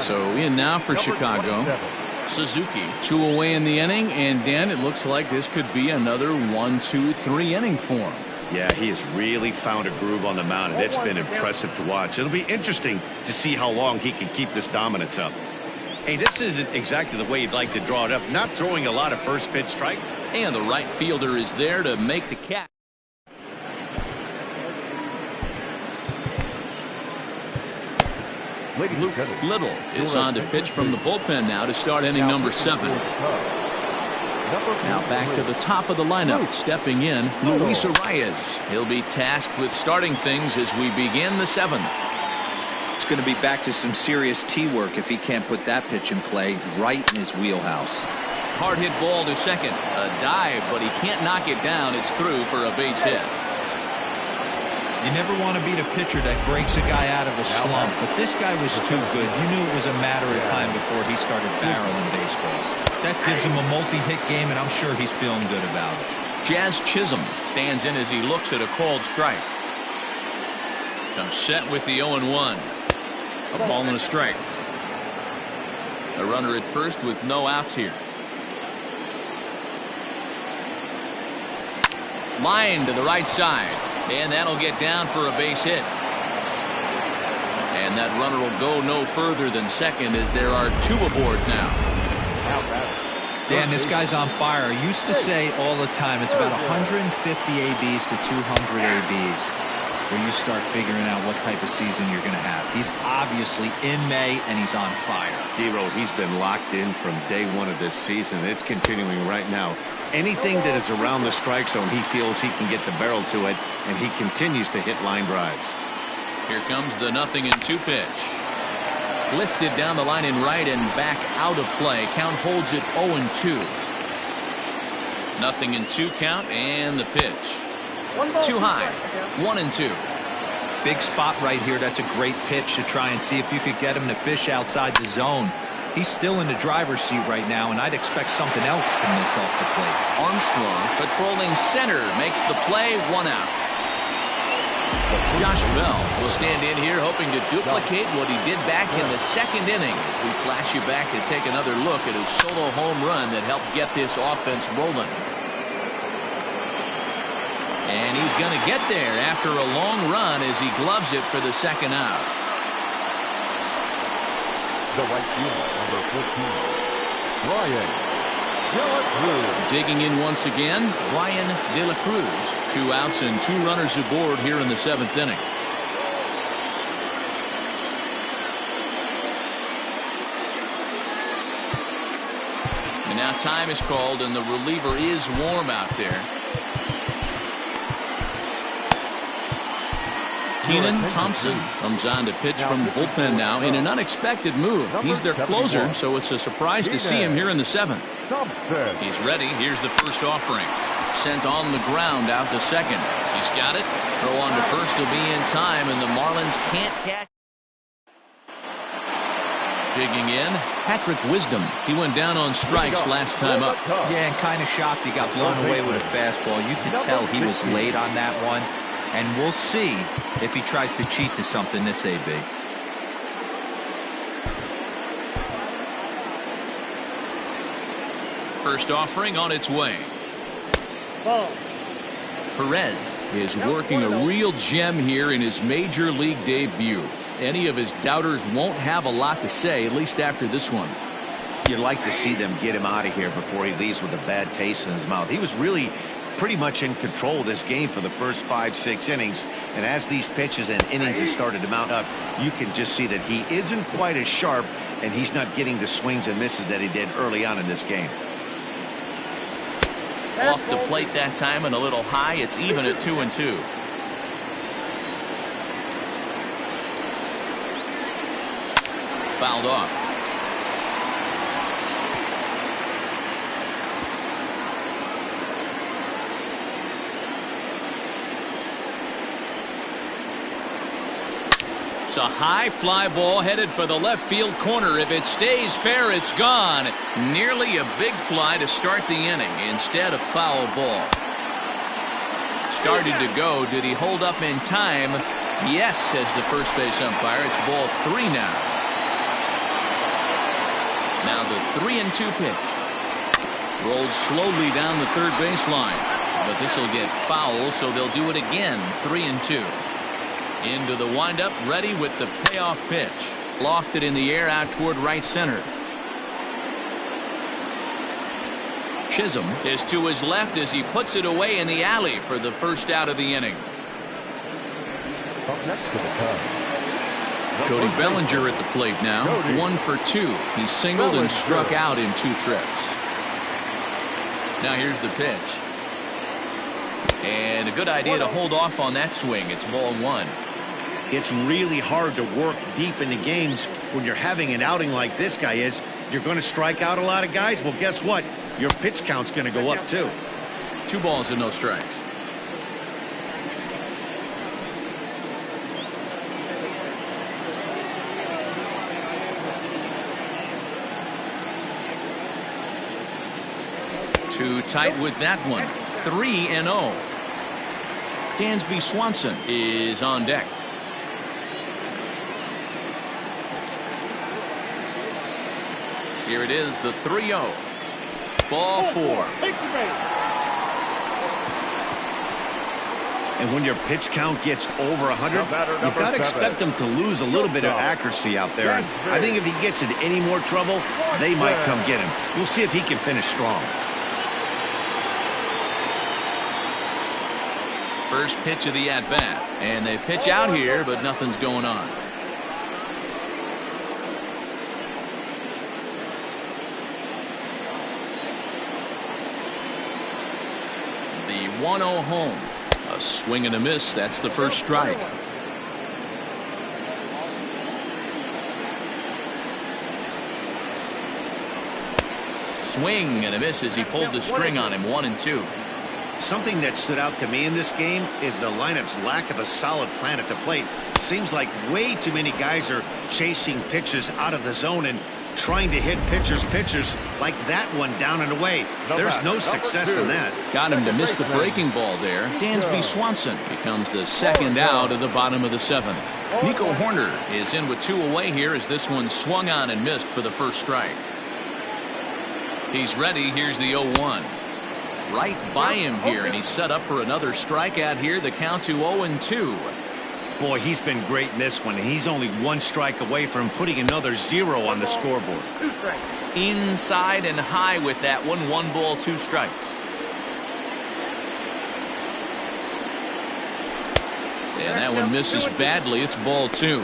So in now for Chicago. Suzuki, 2 away in the inning, and Dan, it looks like this could be another 1, 2, 3 inning for him. Yeah, he has really found a groove on the mound, and it's been impressive to watch. It'll be interesting to see how long he can keep this dominance up. Hey, this isn't exactly the way you'd like to draw it up. Not throwing a lot of first pitch strike. And the right fielder is there to make the catch. Luke Little is on to pitch from the bullpen now to start inning number 7. Now back to the top of the lineup, stepping in, Luis Arias. He'll be tasked with starting things as we begin the 7th. It's going to be back to some serious tee work if he can't put that pitch in play right in his wheelhouse. Hard hit ball to second. A dive, but he can't knock it down. It's through for a base hit. You never want to beat a pitcher that breaks a guy out of a slump, but this guy was too good. You knew it was a matter of time before he started barreling baseballs. That gives him a multi-hit game, and I'm sure he's feeling good about it. Jazz Chisholm stands in as he looks at a called strike. Comes set with the 0-1. A ball and a strike. A runner at first with no outs here. Line to the right side. And that'll get down for a base hit. And that runner will go no further than second as there are 2 aboard now. Dan, this guy's on fire. I used to say all the time it's about 150 ABs to 200 ABs where you start figuring out what type of season you're going to have. He's obviously in May, and he's on fire. D-Row, he's been locked in from day 1 of this season. It's continuing right now. Anything that is around the strike zone, he feels he can get the barrel to it, and he continues to hit line drives. Here comes the 0-2 pitch. Lifted down the line in right and back out of play. Count holds it 0-2. 0-2 count, and the pitch. Too high. 1-2. Big spot right here. That's a great pitch to try and see if you could get him to fish outside the zone. He's still in the driver's seat right now, and I'd expect something else to miss off the plate. Armstrong patrolling center makes the play, 1 out. Josh Bell will stand in here hoping to duplicate what he did back in the 2nd inning as we flash you back to take another look at his solo home run that helped get this offense rolling. And he's going to get there after a long run as he gloves it for the 2nd out. The right fielder, number 14, Ryan De La Cruz. Digging in once again, Ryan De La Cruz. 2 outs and 2 runners aboard here in the 7th inning. And now time is called, and the reliever is warm out there. Keenan Thompson comes on to pitch from the bullpen now in an unexpected move. He's their closer, so it's a surprise to see him here in the 7th. He's ready. Here's the first offering. Sent on the ground out to second. He's got it. Throw on to first will be in time, and the Marlins can't catch. Digging in, Patrick Wisdom. He went down on strikes last time up. Yeah, and kind of shocked he got blown away with a fastball. You can tell he was late on that one. And we'll see if he tries to cheat to something this AB. First offering on its way. Perez is working a real gem here in his major league debut. Any of his doubters won't have a lot to say, at least after this one. You'd like to see them get him out of here before he leaves with a bad taste in his mouth. He was really pretty much in control of this game for the first 5-6 innings, and as these pitches and innings have started to mount up, you can just see that he isn't quite as sharp, and he's not getting the swings and misses that he did early on in this game. Off the plate that time and a little high. It's even at 2-2. Fouled off. It's a high fly ball headed for the left field corner. If it stays fair, it's gone. Nearly a big fly to start the inning. Instead, a foul ball. Started to go. Did he hold up in time? Yes, says the first base umpire. It's ball 3 now. Now the 3-2 pitch. Rolled slowly down the third baseline. But this will get foul, so they'll do it again. 3-2. Into the windup, ready with the payoff pitch. Lofted in the air out toward right center. Chisholm is to his left as he puts it away in the alley for the first out of the inning. Up next to the Cubs. Cody Bellinger at the plate now. 1 for 2. He singled and struck out in 2 trips. Now here's the pitch. And a good idea to hold off on that swing. It's ball 1. It's really hard to work deep in the games when you're having an outing like this guy is. You're going to strike out a lot of guys. Well, guess what? Your pitch count's going to go up too. 2 balls and no strikes. Too tight with that one. 3-0. Dansby Swanson is on deck. Here it is, the 3-0. Ball 4. And when your pitch count gets over 100, you've got to expect them to lose a little bit of accuracy out there. And I think if he gets in any more trouble, they might come get him. We'll see if he can finish strong. First pitch of the at-bat. And they pitch out here, but nothing's going on. The 1-0 home. A swing and a miss. That's the first strike. Swing and a miss as he pulled the string on him. 1-2. Something that stood out to me in this game is the lineup's lack of a solid plan at the plate. Seems like way too many guys are chasing pitches out of the zone and trying to hit pitchers like that one down and away. There's no success in that. Got him to miss the breaking ball there. Dansby Swanson becomes the second out of the bottom of the 7th. Nico Horner is in with 2 away here as this one swung on and missed for the first strike. He's ready. Here's the 0-1. Right by him here, and he's set up for another strikeout here. The count to 0-2. Boy, he's been great in this one, and he's only 1 strike away from putting another 0 on the scoreboard. Inside and high with that one. 1 ball, 2 strikes. And that one misses badly. It's ball 2.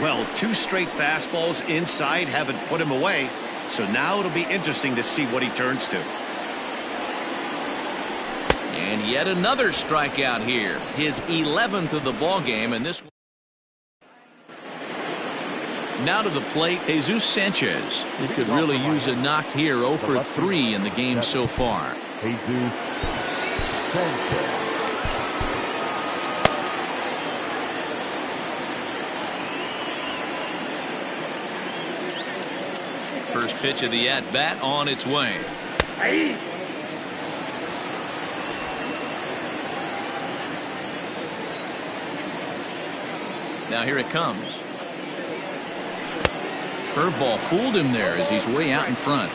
Well, 2 straight fastballs inside haven't put him away, so now it'll be interesting to see what he turns to. And yet another strikeout here. His 11th of the ball game, and this. Now to the plate, Jesus Sanchez. He could really use a knock here. 0 for 3 in the game so far. Jesus Sanchez. First pitch of the at-bat on its way. Now here it comes. Curveball fooled him there as he's way out in front.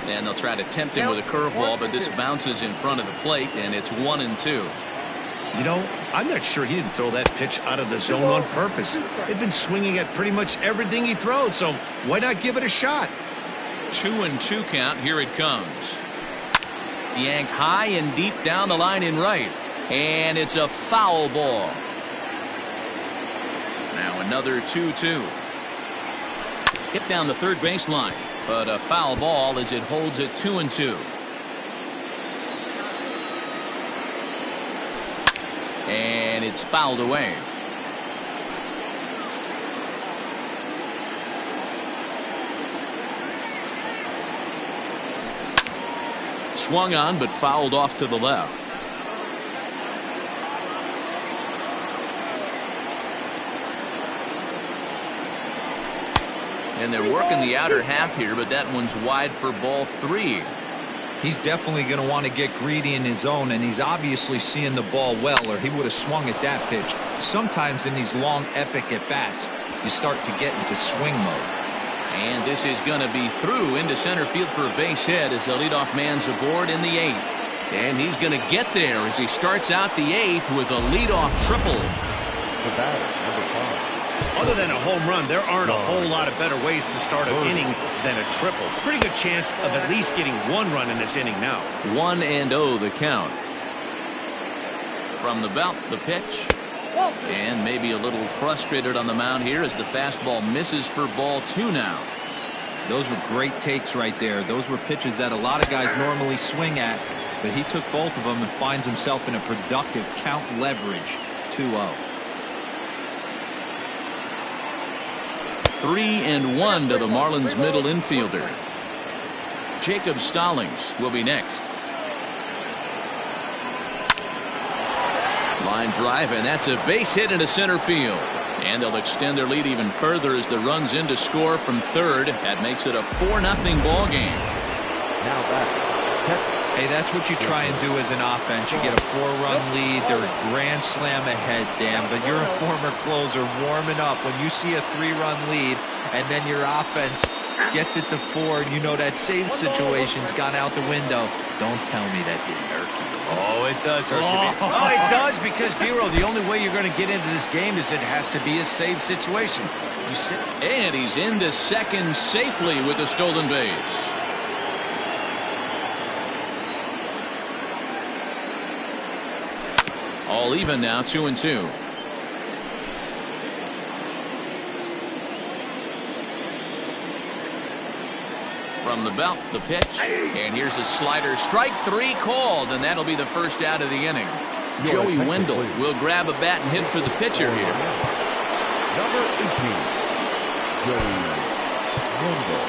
And they'll try to tempt him with a curveball, but this bounces in front of the plate, and it's 1-2. You know, I'm not sure he didn't throw that pitch out of the zone on purpose. They've been swinging at pretty much everything he throws, so why not give it a shot? 2-2 count. Here it comes. Yanked high and deep down the line in right, and it's a foul ball. Now another 2-2. Hit down the third baseline, but a foul ball as it holds it 2-2. And it's fouled away. Swung on but fouled off to the left. And they're working the outer half here, but that one's wide for ball 3. He's definitely going to want to get greedy in his zone, and he's obviously seeing the ball well, or he would have swung at that pitch. Sometimes in these long, epic at-bats, you start to get into swing mode. And this is going to be through into center field for a base hit as the leadoff man's aboard in the 8th. And he's going to get there as he starts out the 8th with a leadoff triple. The batter, number 5. Other than a home run, there aren't a whole lot of better ways to start an inning than a triple. Pretty good chance of at least getting 1 run in this inning now. 1-0 the count. From the belt, the pitch. And maybe a little frustrated on the mound here as the fastball misses for ball 2 now. Those were great takes right there. Those were pitches that a lot of guys normally swing at, but he took both of them and finds himself in a productive count leverage 2-0. 3-1 to the Marlins middle infielder. Jacob Stallings will be next. Line drive, and that's a base hit into center field. And they'll extend their lead even further as the run's in to score from third. That makes it a 4-0 ball game. Now back. Hey, that's what you try and do as an offense. You get a 4-run lead. They're a grand slam ahead, Dan, but you're a former closer warming up. When you see a 3-run lead and then your offense gets it to 4, and you know that save situation's gone out the window. Don't tell me that didn't hurt you. Oh, it does hurt you. Oh, it does, because, Dero, the only way you're going to get into this game is it has to be a save situation. You sit. And he's into second safely with the stolen base. All even now, 2-2. From the belt, the pitch, and here's a slider. Strike 3 called, and that'll be the first out of the inning. Joey Wendell will grab a bat and hit for the pitcher here. Number 18, Joey Wendell.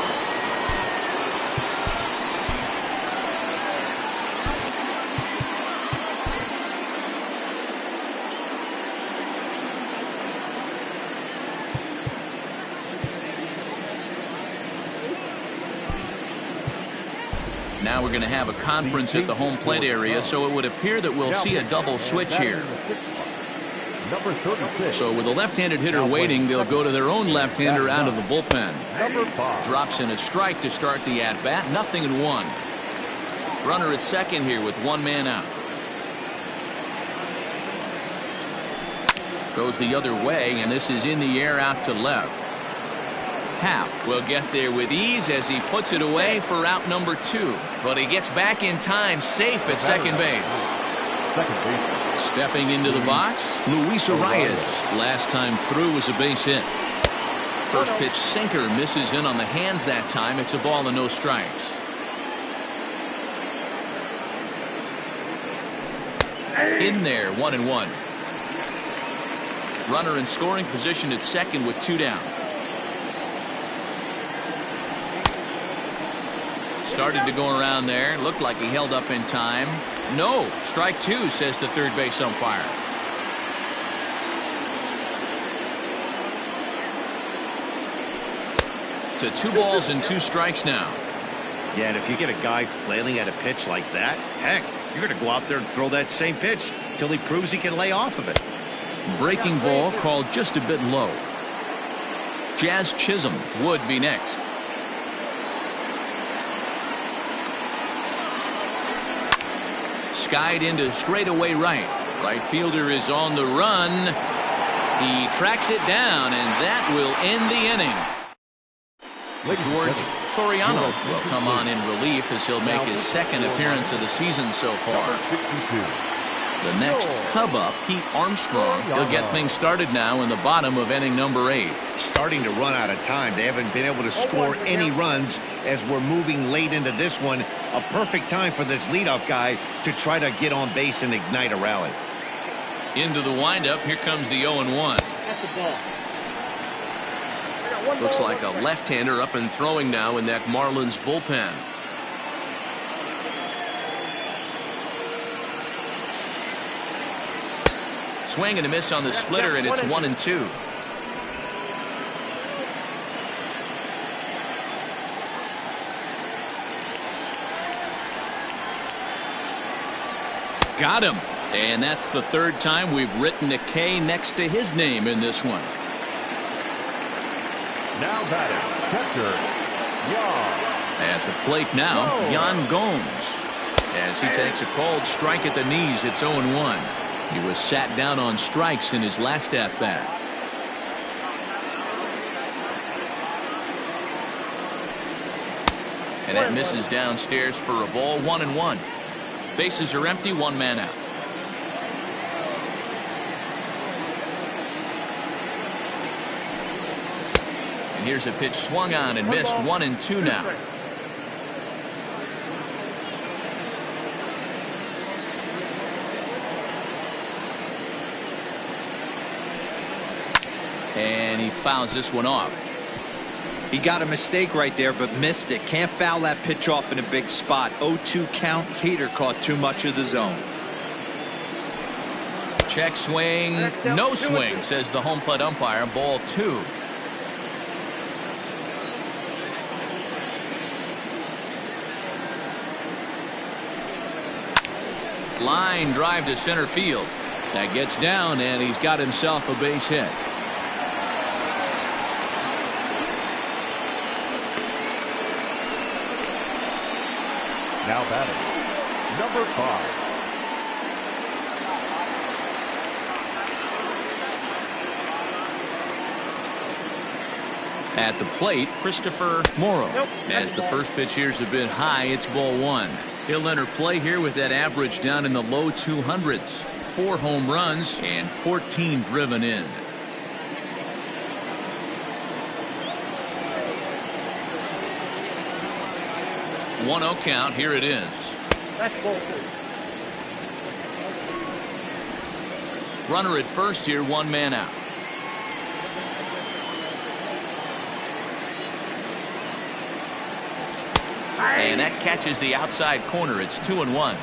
Now we're going to have a conference at the home plate area, so it would appear that we'll see a double switch here. Number 36. So with a left-handed hitter waiting, they'll go to their own left-hander out of the bullpen. Number 5. Drops in a strike to start the at-bat. 0-1. Runner at second here with 1 man out. Goes the other way, and this is in the air out to left. Happ will get there with ease as he puts it away for out number 2. But he gets back in time, safe at second base. Stepping into the box, Luis Arias. Last time through was a base hit. First pitch sinker misses in on the hands that time. It's a ball and no strikes. In there, 1-1. Runner in scoring position at second with 2 down. Started to go around there. Looked like he held up in time. No. Strike 2, says the third base umpire. To 2 balls and 2 strikes now. Yeah, and if you get a guy flailing at a pitch like that, heck, you're going to go out there and throw that same pitch till he proves he can lay off of it. Breaking ball called just a bit low. Jazz Chisholm would be next. Skied into straightaway right. Right fielder is on the run. He tracks it down, and that will end the inning. George Soriano will come on in relief as he'll make his second appearance of the season so far. The next Cub up, Pete Armstrong. He'll get things started now in the bottom of inning number 8. Starting to run out of time. They haven't been able to score any runs as we're moving late into this one. A perfect time for this leadoff guy to try to get on base and ignite a rally. Into the windup. Here comes the 0-1. Looks like a left-hander up and throwing now in that Marlins bullpen. Swing and a miss on the splitter, and it's 1-2. Got him. And that's the third time we've written a K next to his name in this one. Now batting, catcher, Jan. At the plate now, Jan Gomes. As he takes a called strike at the knees, it's 0-1. He was sat down on strikes in his last at-bat. And that misses downstairs for a ball. 1-1. Bases are empty, one man out. And here's a pitch swung on and missed. 1-2 now. And he fouls this one off. He got a mistake right there, but missed it. Can't foul that pitch off in a big spot. 0-2 count. Heater caught too much of the zone. Check swing. No swing, says the home plate umpire. Ball 2. Line drive to center field. That gets down, and he's got himself a base hit. Now batting, number 5. At the plate, Christopher Morrow. As the first pitch here is a bit high, it's ball 1. He'll enter play here with that average down in the low 200s. 4 home runs and 14 driven in. One 0 count. Here it is. That's ball 2. Runner at first here, one man out. And that catches the outside corner. It's 2-1.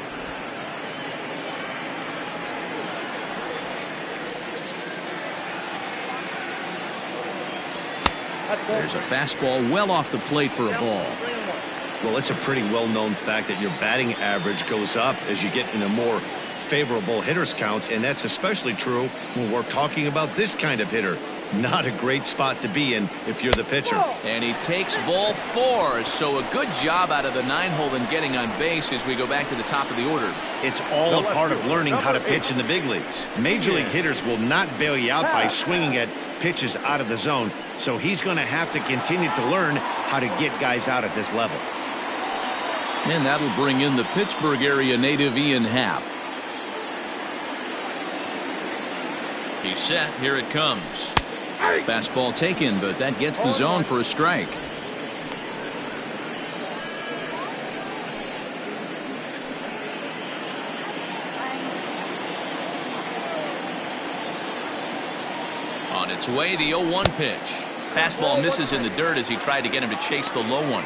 There's a fastball well off the plate for a ball. Well, it's a pretty well-known fact that your batting average goes up as you get into more favorable hitters counts, and that's especially true when we're talking about this kind of hitter. Not a great spot to be in if you're the pitcher. And he takes ball 4, so a good job out of the 9-hole in getting on base as we go back to the top of the order. It's all a part of learning how to pitch in the big leagues. Major league hitters will not bail you out by swinging at pitches out of the zone, so he's going to have to continue to learn how to get guys out at this level. And that'll bring in the Pittsburgh area native Ian Happ. He's set. Here it comes. Fastball taken, but that gets the zone for a strike. On its way, the 0-1 pitch. Fastball misses in the dirt as he tried to get him to chase the low one.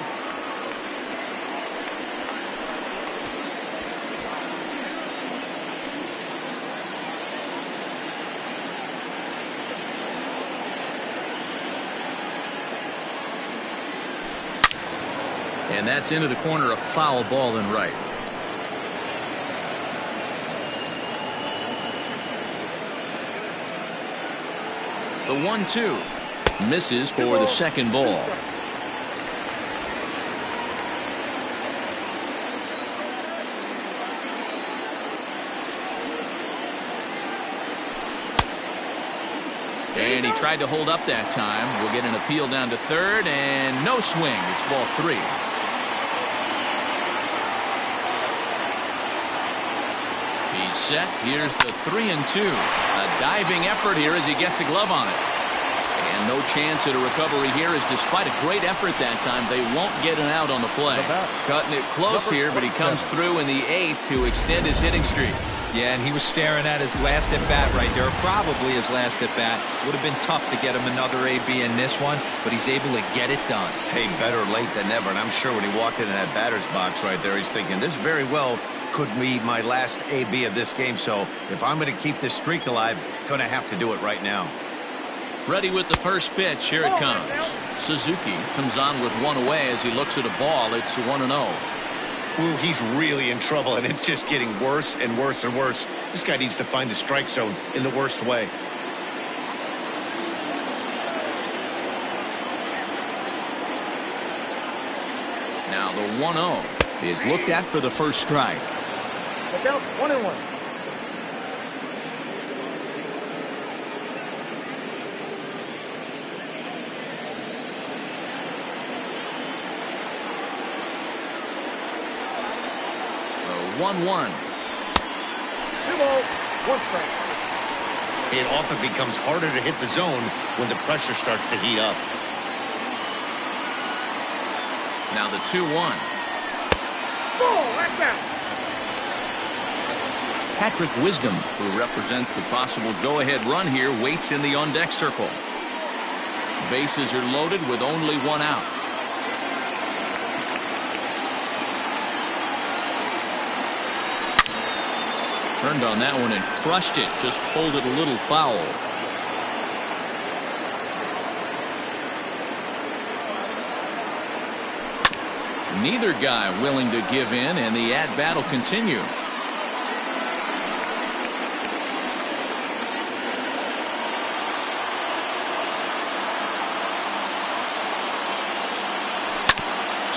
And that's into the corner, a foul ball and right. The 1-2 misses for the second ball. And he tried to hold up that time. We'll get an appeal down to third, and no swing. It's ball 3. He's set. Here's the 3-2. A diving effort here as he gets a glove on it. And no chance at a recovery here, as despite a great effort that time, they won't get an out on the play. Cutting it close here, but he comes through in the 8th to extend his hitting streak. Yeah, and he was staring at his last at-bat right there. Probably his last at-bat. Would have been tough to get him another AB in this one, but he's able to get it done. Hey, better late than never. And I'm sure when he walked into that batter's box right there, he's thinking, this very well could be my last AB of this game. So if I'm going to keep this streak alive, going to have to do it right now. Ready with the first pitch. Here it comes. Suzuki comes on with one away as he looks at a ball. It's 1-0. Ooh, he's really in trouble, and it's just getting worse and worse and worse. This guy needs to find the strike zone in the worst way. Now the 1-0 is looked at for the first strike. Look out, 1-1. The 1-1. 2-0, 1 strike. It often becomes harder to hit the zone when the pressure starts to heat up. Now the 2-1. Ball, like that. Patrick Wisdom, who represents the possible go-ahead run here, waits in the on-deck circle. Bases are loaded with only one out. Turned on that one and crushed it. Just pulled it a little foul. Neither guy willing to give in, and the at-bat will continue.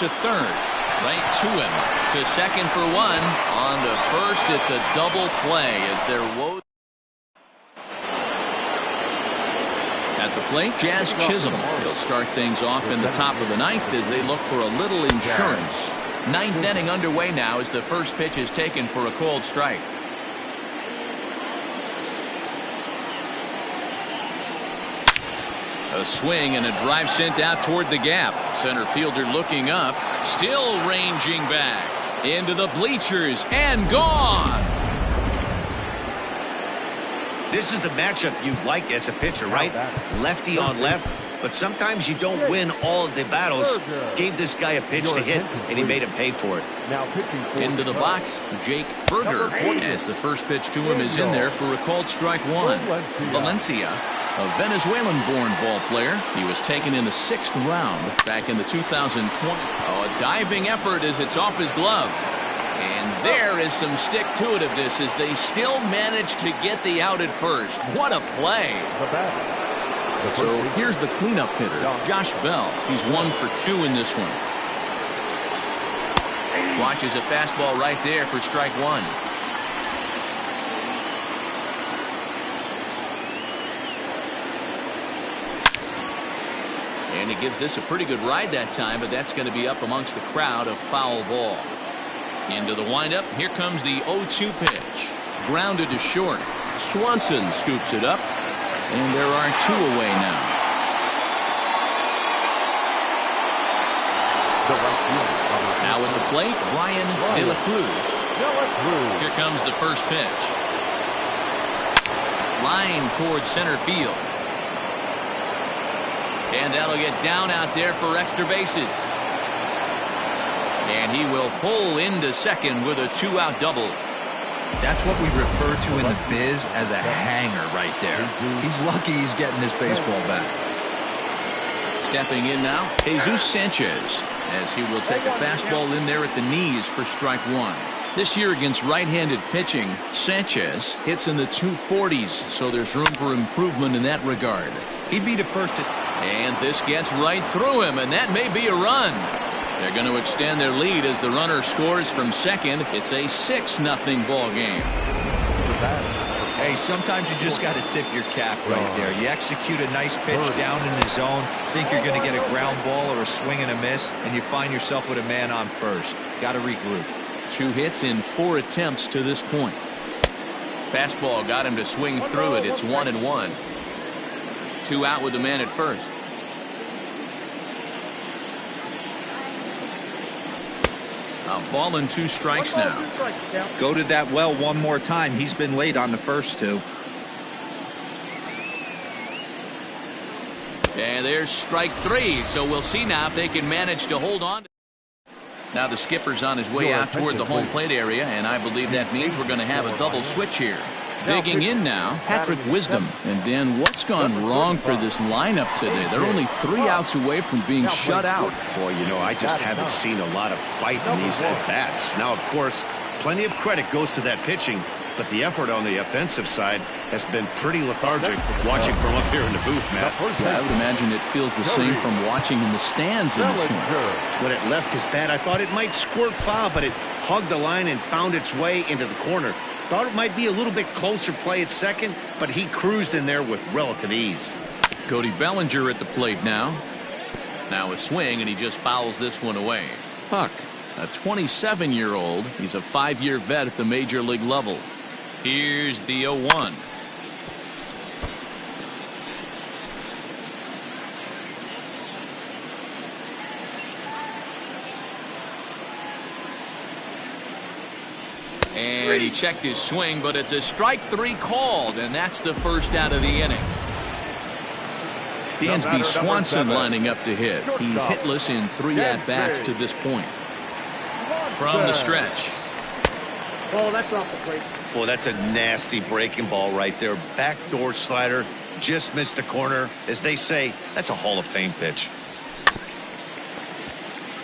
To third, right to him. To second for one. On to first, it's a double play as they're woe. At the plate, Jazz Chisholm. He'll start things off in the top of the ninth as they look for a little insurance. Ninth inning underway now as the first pitch is taken for a called strike. A swing and a drive sent out toward the gap. Center fielder looking up, still ranging back into the bleachers and gone. This is the matchup you'd like as a pitcher, right? Lefty on left, but sometimes you don't win all of the battles. Gave this guy a pitch to hit, and he made him pay for it. Now pitching Into the box, Jake Berger, as the first pitch to him is in there for a called strike one. Valencia, a Venezuelan-born ball player. He was taken in the 6th round back in the 2020. Oh, a diving effort as it's off his glove. And there is some stick-to-itiveness as they still manage to get the out at first. What a play. So here's the cleanup hitter, Josh Bell. He's 1 for 2 in this one. Watches a fastball right there for strike one. And he gives this a pretty good ride that time, but that's going to be up amongst the crowd of foul ball. Into the windup. Here comes the 0-2 pitch. Grounded to short. Swanson scoops it up. And there are 2 away now. Now at the plate, Ryan De La Cruz. Here comes the first pitch. Line towards center field. And that'll get down out there for extra bases. And he will pull into second with a 2-out double. That's what we refer to in the biz as a hanger right there. He's lucky he's getting this baseball back. Stepping in now, Jesus Sanchez, as he will take a fastball in there at the knees for strike one. This year against right-handed pitching, Sanchez hits in the 240s, so there's room for improvement in that regard. He'd be the first to... And this gets right through him, and that may be a run. They're going to extend their lead as the runner scores from second. It's a 6-0 ball game. Hey, sometimes you just got to tip your cap right there. You execute a nice pitch down in the zone, think you're going to get a ground ball or a swing and a miss, and you find yourself with a man on first. Got to regroup. 2 hits in 4 attempts to this point. Fastball got him to swing through it. It's 1-1. 2 out with the man at first. A ball and 2 strikes now. Go to that well one more time. He's been late on the first 2. And there's strike 3. So we'll see now if they can manage to hold on. Now the skipper's on his way out toward the home plate area, and I believe that means we're going to have a double switch here. Digging in now, Patrick Wisdom. And Dan, what's gone wrong for this lineup today? They're only 3 outs away from being shut out. Boy, you know, I just haven't seen a lot of fight in these at-bats. Now, of course, plenty of credit goes to that pitching, but the effort on the offensive side has been pretty lethargic watching from up here in the booth, Matt. Yeah, I would imagine it feels the same from watching in the stands in this one. When it left his bat, I thought it might squirt foul, but it hugged the line and found its way into the corner. Thought it might be a little bit closer play at second, but he cruised in there with relative ease. Cody Bellinger at the plate now. Now a swing, and he just fouls this one away. Huck, a 27-year-old. He's a 5-year vet at the major league level. Here's the 0-1. And he checked his swing, but it's a strike 3 called, and that's the first out of the inning. Dansby Swanson lining up to hit. He's hitless in 3 at-bats to this point. From the stretch. Oh, that's off the plate. Boy, that's a nasty breaking ball right there. Backdoor slider, just missed the corner. As they say, that's a Hall of Fame pitch.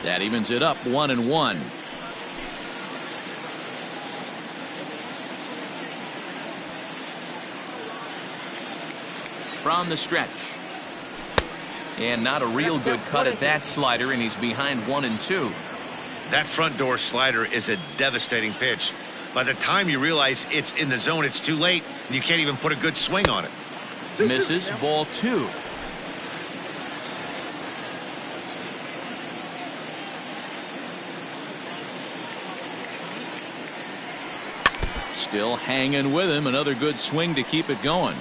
That evens it up 1-1. From the stretch. And not a real good cut at that slider, and he's behind 1-2. That front door slider is a devastating pitch. By the time you realize it's in the zone, it's too late, and you can't even put a good swing on it. Misses, ball 2. Still hanging with him. Another good swing to keep it going.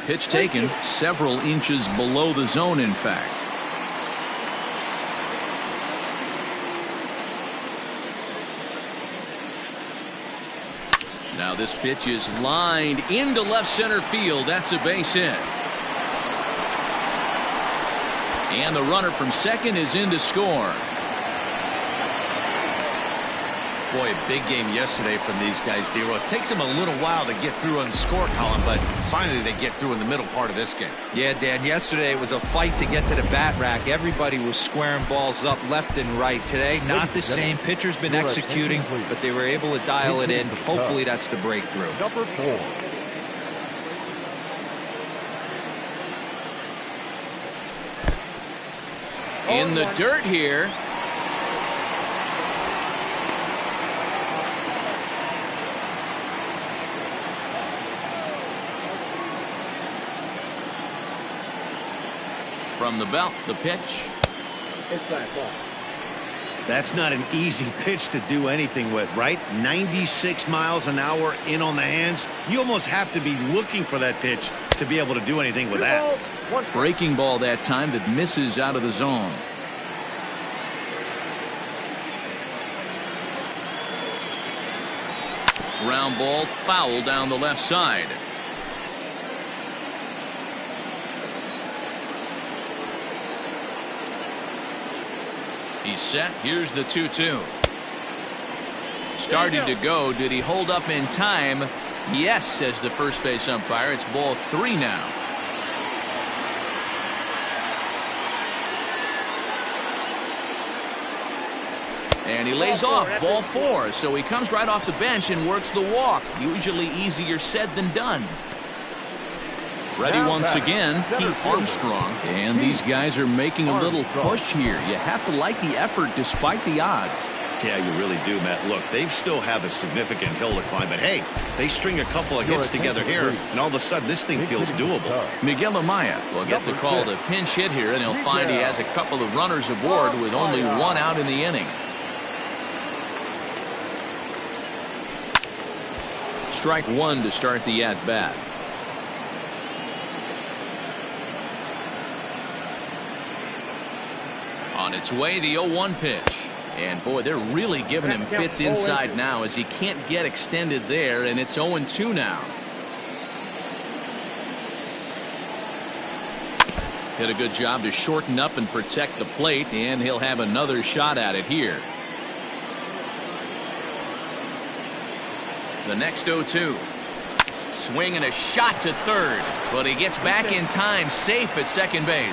Pitch taken several inches below the zone, in fact. Now this pitch is lined into left center field. That's a base hit. And the runner from second is in to score. Boy, a big game yesterday from these guys, D-Row. It takes them a little while to get through on the score column, but finally they get through in the middle part of this game. Yeah, Dan, yesterday it was a fight to get to the bat rack. Everybody was squaring balls up left and right. Today, not the same. Pitcher's been executing, but they were able to dial it in. Hopefully that's the breakthrough. Number 4. In the dirt here. From the belt, the pitch. Inside ball. That's not an easy pitch to do anything with, right? 96 miles an hour in on the hands. You almost have to be looking for that pitch to be able to do anything with that. Breaking ball that time that misses out of the zone. Ground ball foul down the left side. He's set. Here's the 2-2. Started to go. Did he hold up in time? Yes, says the first base umpire. It's ball 3 now. And he lays off ball 4. So he comes right off the bench and works the walk. Usually easier said than done. Ready once again, Pete Armstrong. And these guys are making a little push here. You have to like the effort despite the odds. Yeah, you really do, Matt. Look, they still have a significant hill to climb, but hey, they string a couple of hits together here, and all of a sudden this thing feels doable. Miguel Amaya will get the call to pinch hit here, and he'll find he has a couple of runners aboard with only 1 out in the inning. Strike 1 to start the at-bat. On its way, the 0-1 pitch. And boy, they're really giving him fits inside now as he can't get extended there, and it's 0-2 now. Did a good job to shorten up and protect the plate, and he'll have another shot at it here. The next 0-2. Swing and a shot to third, but he gets back in time, safe at second base.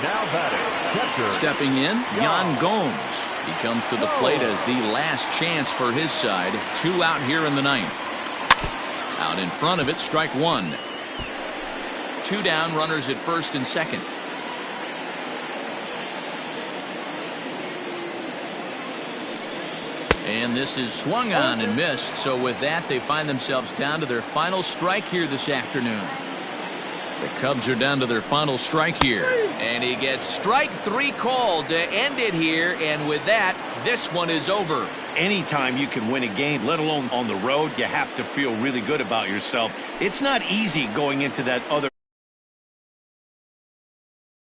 Now batting, catcher. Stepping in, Yan Gomes. He comes to the plate as the last chance for his side. 2 out here in the ninth. Out in front of it, strike 1. 2 down, runners at first and second. And this is swung on and missed. So with that, they find themselves down to their final strike here this afternoon. The Cubs are down to their final strike here. And he gets strike 3 called to end it here. And with that, this one is over. Anytime you can win a game, let alone on the road, you have to feel really good about yourself. It's not easy going into that other